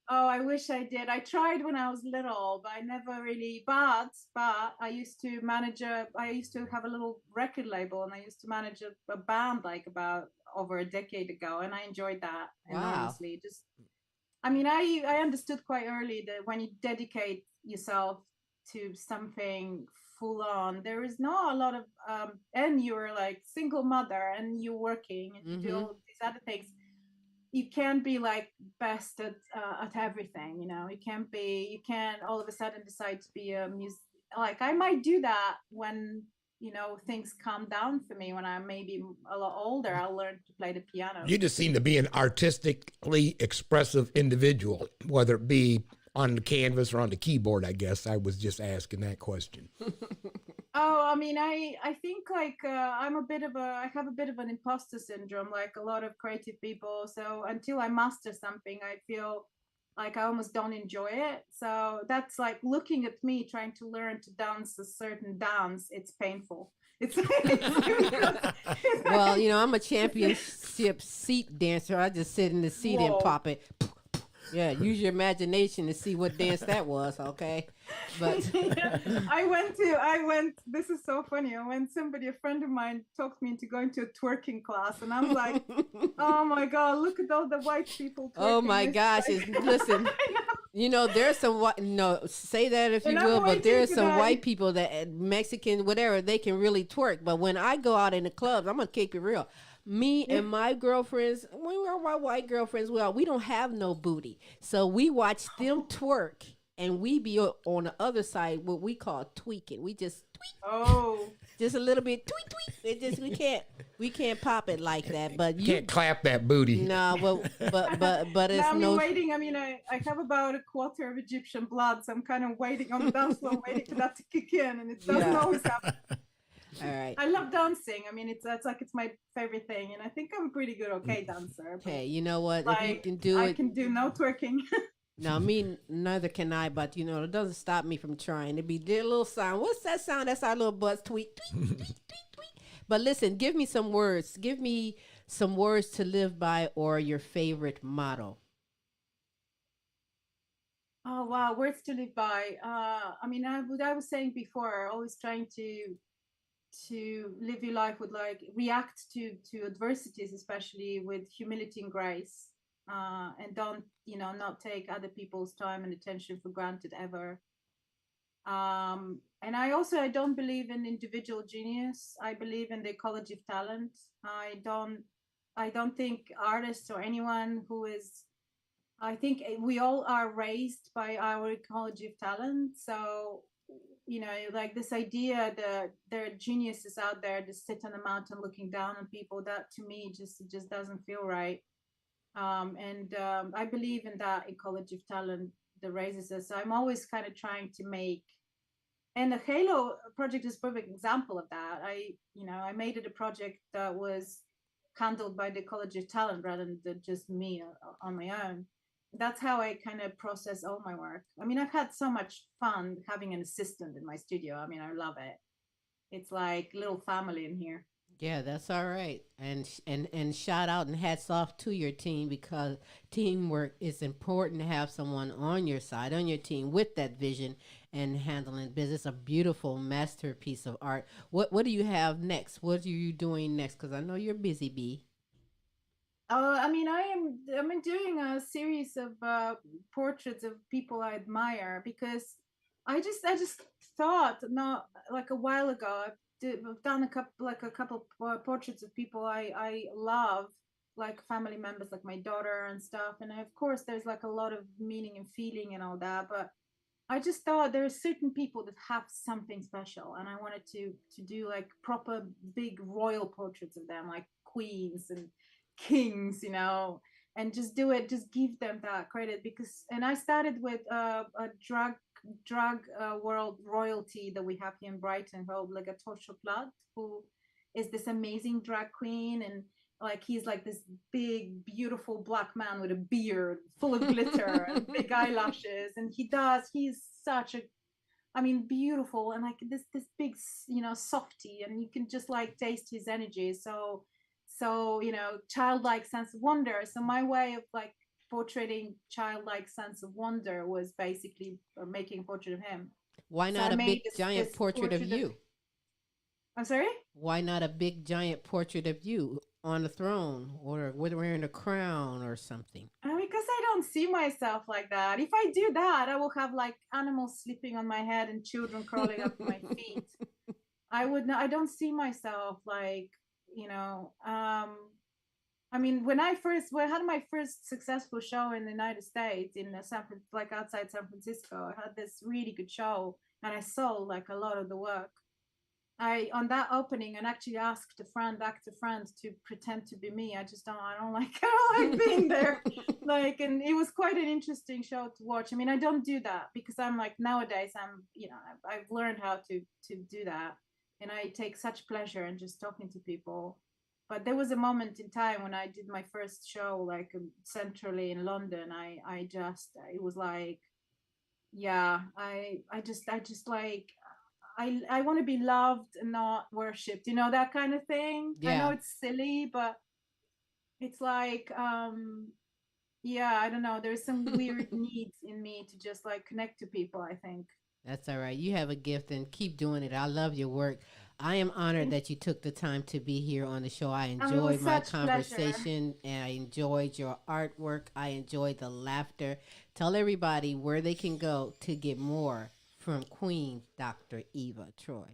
Oh, I wish I did. I tried when I was little, but I never really. But I used to manage a. I used to have a little record label, and I used to manage a band like about over a decade ago, and I enjoyed that
Wow.
enormously. Just, I mean, I understood quite early that when you dedicate yourself to something full on, there is not a lot of and you're like single mother and you're working and you do
Mm-hmm.
all these other things. You can't be like best at everything, you can't be, you can't all of a sudden decide to be a music. Like I might do that when things calm down for me, when I'm maybe a lot older. I'll learn to play the piano.
You just seem to be an artistically expressive individual, whether it be on the canvas or on the keyboard. I guess I was just asking that question.
Oh, I mean, I think like I have a bit of an imposter syndrome, like a lot of creative people. So until I master something, I feel like I almost don't enjoy it. So that's like looking at me trying to learn to dance a certain dance. It's painful. It's,
Well, I'm a championship seat dancer. I just sit in the seat and
whoa.
pop it. Yeah, use your imagination to see what dance that was, okay? But
I went, this is so funny. A friend of mine talked me into going to a twerking class, and I'm like, oh my God, look at all the white people twerking.
oh my
It's
gosh,
like,
listen.
I know.
There's some white, no, say that if you
And I'm
will, but
waiting
there's
for
some
that.
white people that Mexican, whatever, they can really twerk. But when I go out in the clubs, I'm gonna keep it real. Me and my girlfriends, when we're my white girlfriends, we don't have no booty, so we watch them twerk, and we be on the other side, what we call tweaking. We just tweak,
Oh,
just a little bit tweak tweak. It just we can't pop it like that. But you
Can't clap that booty.
no, but
no,
it's
I mean,
no.
waiting. I mean, I have about a quarter of Egyptian blood, so I'm kind of waiting on the dance floor, waiting for that to kick in, and it doesn't
Yeah.
always happen.
All right.
I love dancing. I mean, it's my favorite thing, and I think I'm a pretty good dancer. But
Hey, you know what? If you
like,
can do
I
it,
can do no twerking.
now me neither can I. But it doesn't stop me from trying. It be their little sound. What's that sound? That's our little butts tweet tweet tweet tweet tweet. But listen, give me some words. Give me some words to live by, or your favorite motto.
Oh wow, words to live by. I mean, what I was saying before, always trying to live your life with like react to adversities, especially with humility and grace, and don't not take other people's time and attention for granted ever. And I don't believe in individual genius. I believe in the ecology of talent. I don't think artists or anyone who is, I think we all are raised by our ecology of talent. So, like this idea that there are geniuses out there that sit on a mountain looking down on people, that to me just doesn't feel right. And I believe in that ecology of talent that raises us. So I'm always kind of trying to make, and the Halo project is a perfect example of that. I made it a project that was handled by the College of Talent rather than just me on my own. That's how I kind of process all my work. I mean, I've had so much fun having an assistant in my studio. I mean, I love it. It's like little family in here.
Yeah, that's all right. And shout out and hats off to your team, because teamwork is important to have someone on your side, on your team with that vision and handling business. A beautiful masterpiece of art. What do you have next? What are you doing next? Because I know you're busy, B.
I mean, I'm doing a series of portraits of people I admire, because I just thought, not like a while ago, I've done a couple portraits of people I love, like family members, like my daughter and stuff. And of course, there's like a lot of meaning and feeling and all that. But I just thought there are certain people that have something special, and I wanted to do like proper big royal portraits of them, like queens and kings, and just do it, just give them that credit. Because, and I started with a drag world royalty that we have here in Brighton called Legatosho Platt, who is this amazing drag queen, and like he's like this big beautiful black man with a beard full of glitter and big eyelashes, and he's such a, I mean, beautiful, and like this big softy, and you can just like taste his energy. So childlike sense of wonder. So my way of like portraying childlike sense of wonder was basically making a portrait of him.
Why
So
not
I
a
made
big giant portrait of you?
I'm sorry?
Why not a big giant portrait of you on a throne, or wearing a crown or something?
Because I don't see myself like that. If I do that, I will have like animals sleeping on my head and children crawling up my feet. I don't see myself like, I mean, when I had my first successful show in the United States, in like outside San Francisco, I had this really good show, and I sold like a lot of the work. On that opening, and actually asked actor friend to pretend to be me. I don't like being there. Like, and it was quite an interesting show to watch. I mean, I don't do that because I'm like, nowadays I've learned how to do that, and I take such pleasure in just talking to people. But there was a moment in time when I did my first show, like centrally in London. It was like, yeah, I just like, I want to be loved and not worshipped, that kind of thing. I know
Yeah.
it's silly, but it's like, yeah, I don't know. There's some weird needs in me to just like connect to people, I think.
That's all right. You have a gift, and keep doing it. I love your work. I am honored that you took the time to be here on the show. I
It was
enjoyed my
such pleasure.
conversation, and I enjoyed your artwork. I enjoyed the laughter. Tell everybody where they can go to get more from Queen Dr. Iva Troj.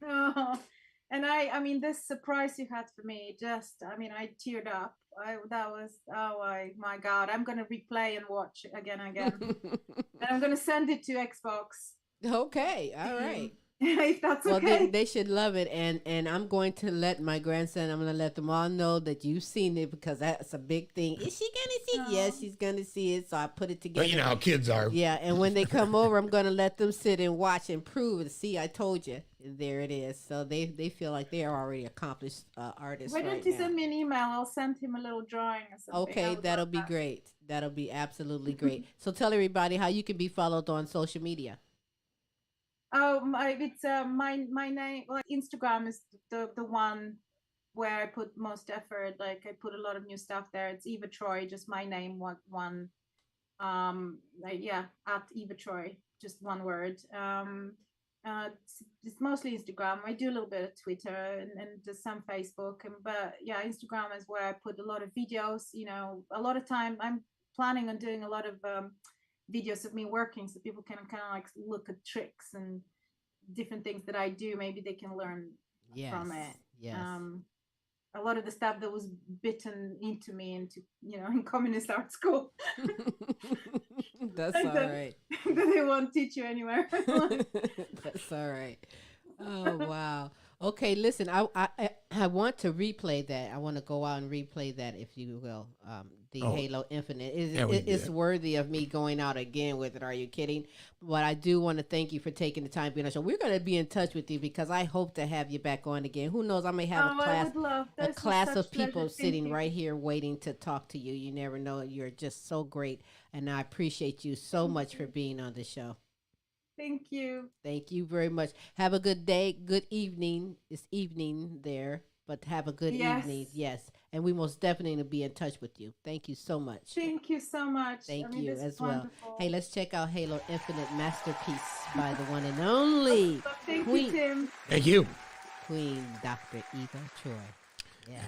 Oh, and I mean, this surprise you had for me, I teared up. That was, oh my God, I'm going to replay and watch it again and again. And I'm going to send it to Xbox.
Okay, all right.
If that's
Well,
okay.
they should love it, and I'm going to let my grandson. I'm going to let them all know that you've seen it, because that's a big thing. Is she going to see it? Yes, she's going to see it. So I put it together.
Well, you know how kids are.
Yeah, and when they come over, I'm going to let them sit and watch and prove it. See, I told you. There it is. So they feel like they are already accomplished artists.
Why don't
right
you
now.
send me an email? I'll send him a little drawing or something. I
Okay,
would
that'll
love
be
that.
great. That'll be absolutely great. So tell everybody how you can be followed on social media.
Oh, it's my name. Like Instagram is the one where I put most effort. Like I put a lot of new stuff there. It's Iva Troj, just my name, one. Yeah, at Iva Troj, just one word. It's mostly Instagram. I do a little bit of Twitter and just some Facebook, but yeah, Instagram is where I put a lot of videos. A lot of time I'm planning on doing a lot of videos of me working, so people can kind of like look at tricks and different things that I do. Maybe they can learn from it.
Yes.
A lot of the stuff that was bitten into me in communist art school.
That's all right.
That they won't teach you anywhere.
That's all right. Oh wow. Okay, listen. I want to replay that. I want to go out and replay that, if you will. the
Oh.
Halo Infinite.
Yeah, we
It's
did.
worthy of me going out again with it. Are you kidding? But I do want to thank you for taking the time to be on the show. We're going to be in touch with you because I hope to have you back on again. Who knows? I may have
Oh, I would love.
a
This was
class
such
of people
pleasure. Thank
sitting
you.
right here waiting to talk to you. You never know. You're just so great. And I appreciate you so much for being on the show.
Thank you.
Thank you very much. Have a good day, good evening. It's evening there, but have a good
Yes.
evening. Yes. And we most definitely will be in touch with you. Thank you so much.
Thank you so much.
Thank
I mean,
you
this is
as well.
wonderful.
Hey, let's check out Halo Infinite Masterpiece by the one and only
Thank
Queen,
you, Tim.
Thank you.
Queen Dr. Eva Troy. Yeah.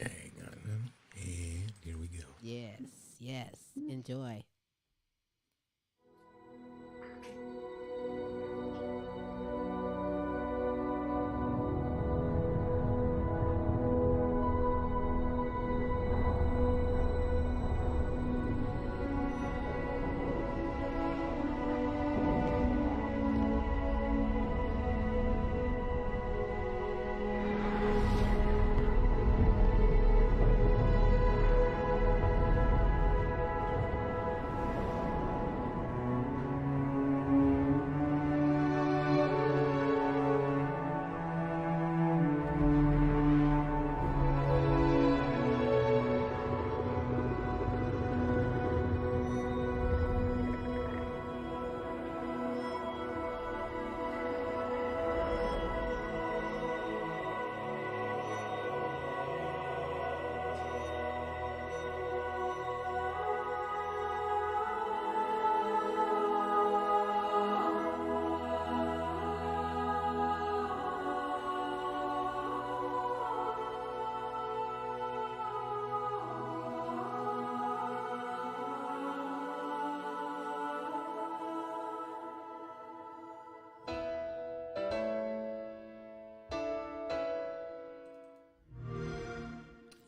Hang on. And here we go.
Yes. Yes. Enjoy.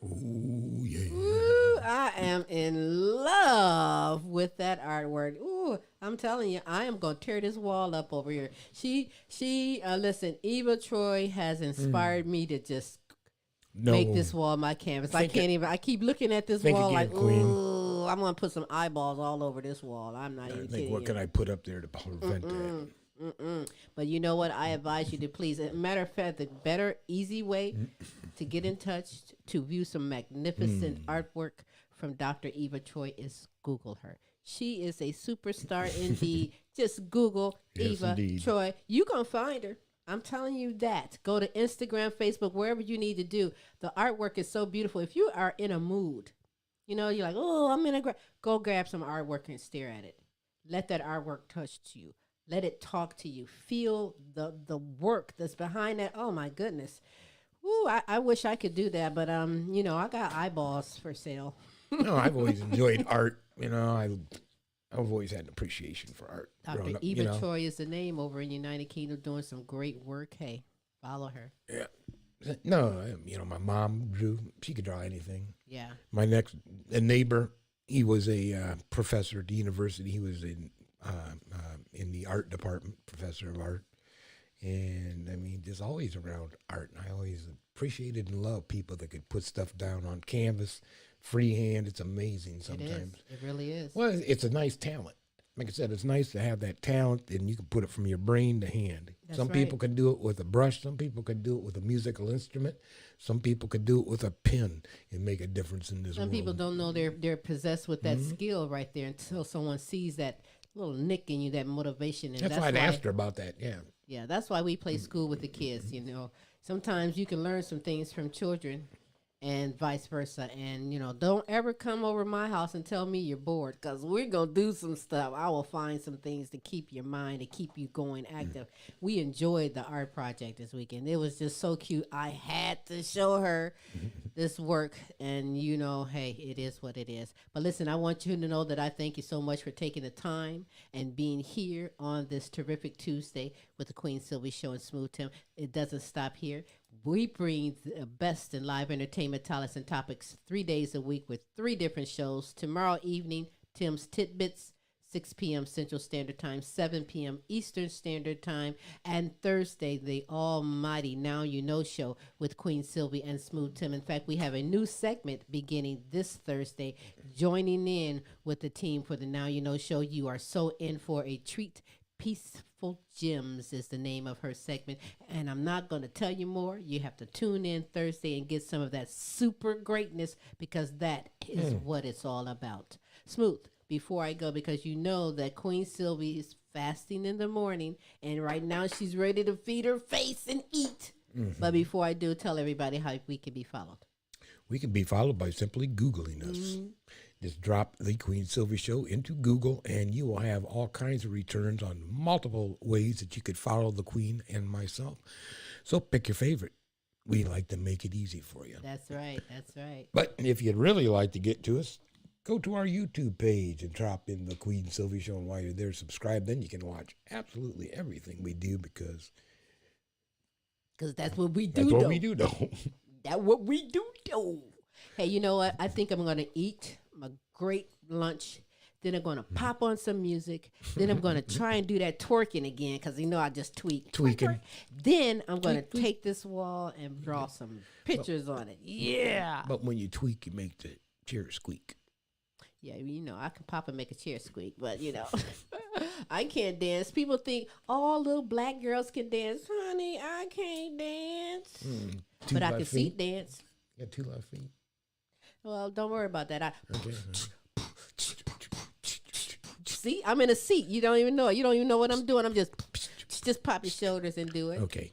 Ooh, yeah.
Ooh, I am in love with that artwork. Ooh, I'm telling you, I am gonna tear this wall up over here. Listen, Iva Troj has inspired me to just
No.
make this wall my canvas. I
Think
can't even. I keep looking at this
think
wall
again,
like,
Queen.
ooh, I'm gonna put some eyeballs all over this wall. I'm not
I
even
think
kidding
what
you.
can I put up there to prevent that?
But you know what? I advise you to please. As a matter of fact, the better, easy way to get in touch to view some magnificent artwork from Dr. Iva Troj is Google her. She is a superstar indeed. Just Google
Yes,
Iva
indeed.
Troj. You gonna find her. I'm telling you that. Go to Instagram, Facebook, wherever you need to do. The artwork is so beautiful. If you are in a mood, you know, you're like, oh, I'm in a go grab some artwork and stare at it. Let that artwork touch you. Let it talk to you. Feel the work that's behind that. Oh my goodness. Ooh, I wish I could do that, but you know, I got eyeballs for sale.
No, I've always enjoyed art. You know, I've always had an appreciation for art.
Dr.
growing up,
Eva
you know.
Troj is the name over in United Kingdom doing some great work. Hey, follow her.
Yeah. No, you know, my mom drew. She could draw anything.
Yeah.
My a neighbor, he was a professor at the university. He was in the art department, professor of art. And I mean, just always around art. And I always appreciated and loved people that could put stuff down on canvas, freehand. It's amazing sometimes.
It is. It really is.
Well, it's a nice talent. Like I said, it's nice to have that talent, and you can put it from your brain to hand.
That's
Some
right.
people can do it with a brush. Some people can do it with a musical instrument. Some people could do it with a pen and make a difference in this
Some
world.
people don't know they're possessed with that skill right there until someone sees that little nick in you, that motivation. And
That's why I asked her about that. Yeah.
Yeah, that's why we play school with the kids, you know. Sometimes you can learn some things from children and vice versa. And, you know, don't ever come over my house and tell me you're bored, because we're going to do some stuff. I will find some things to keep your mind, to keep you going active. We enjoyed the art project this weekend. It was just so cute. I had to show her this work, and, you know, hey, it is what it is. But listen, I want you to know that I thank you so much for taking the time and being here on this terrific Tuesday with the Queen Silvy Show and Smooth Tim. It doesn't stop here. We bring the best in live entertainment, talents, and topics 3 days a week with 3 different shows. Tomorrow evening, Tim's Tidbits. 6 p.m. Central Standard Time, 7 p.m. Eastern Standard Time, and Thursday, the almighty Now You Know show with Queen Silvy and Smooth Tim. In fact, we have a new segment beginning this Thursday, joining in with the team for the Now You Know show. You are so in for a treat. Peaceful Gems is the name of her segment, and I'm not going to tell you more. You have to tune in Thursday and get some of that super greatness, because that is what it's all about. Smooth, before I go, because you know that Queen Silvy is fasting in the morning, and right now she's ready to feed her face and eat. But before I do, tell everybody how we can be followed.
We can be followed by simply Googling us. Just drop the Queen Silvy Show into Google, and you will have all kinds of returns on multiple ways that you could follow the Queen and myself. So pick your favorite. We like to make it easy for you.
That's right. That's right.
But if you'd really like to get to us, go to our YouTube page and drop in the Queen Silvy Show. And while you're there, subscribe. Then you can watch absolutely everything we do, because
that's what we do.
that's what we do, though.
That's what we do. Hey, you know what? I think I'm going to eat my great lunch. Then I'm going to pop on some music. Then I'm going to try and do that twerking again, because you know I just tweaking. Then I'm going to take this wall and draw some pictures on it. Yeah.
But when you tweak, you make the chair squeak.
Yeah, you know, I can pop and make a chair squeak, but, you know, I can't dance. People think all little black girls can dance. Honey, I can't dance. But I can seat dance.
You got 2 left feet.
Well, don't worry about that.
Okay.
See, I'm in a seat. You don't even know it. You don't even know what I'm doing. I'm just pop your shoulders and do it.
Okay.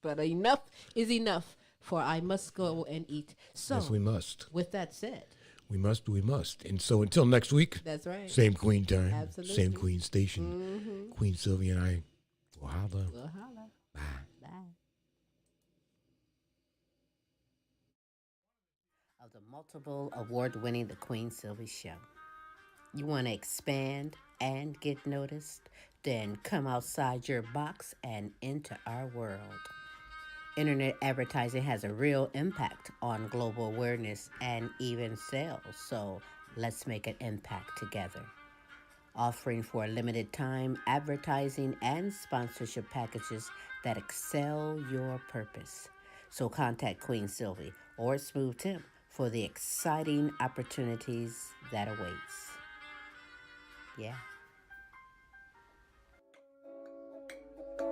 But enough is enough, for I must go and eat. So,
Yes, we must.
with that said,
We must. And so until next week.
that's right.
Same Queen time.
Absolutely.
Same Queen station. Queen Silvy and I will holla.
We'll holla.
Bye.
Bye. Of the multiple award-winning The Queen Silvy Show. You want to expand and get noticed? Then come outside your box and into our world. Internet advertising has a real impact on global awareness and even sales, so let's make an impact together. Offering for a limited time advertising and sponsorship packages that excel your purpose. So contact Queen Silvy or Smooth Tim for the exciting opportunities that awaits. Yeah.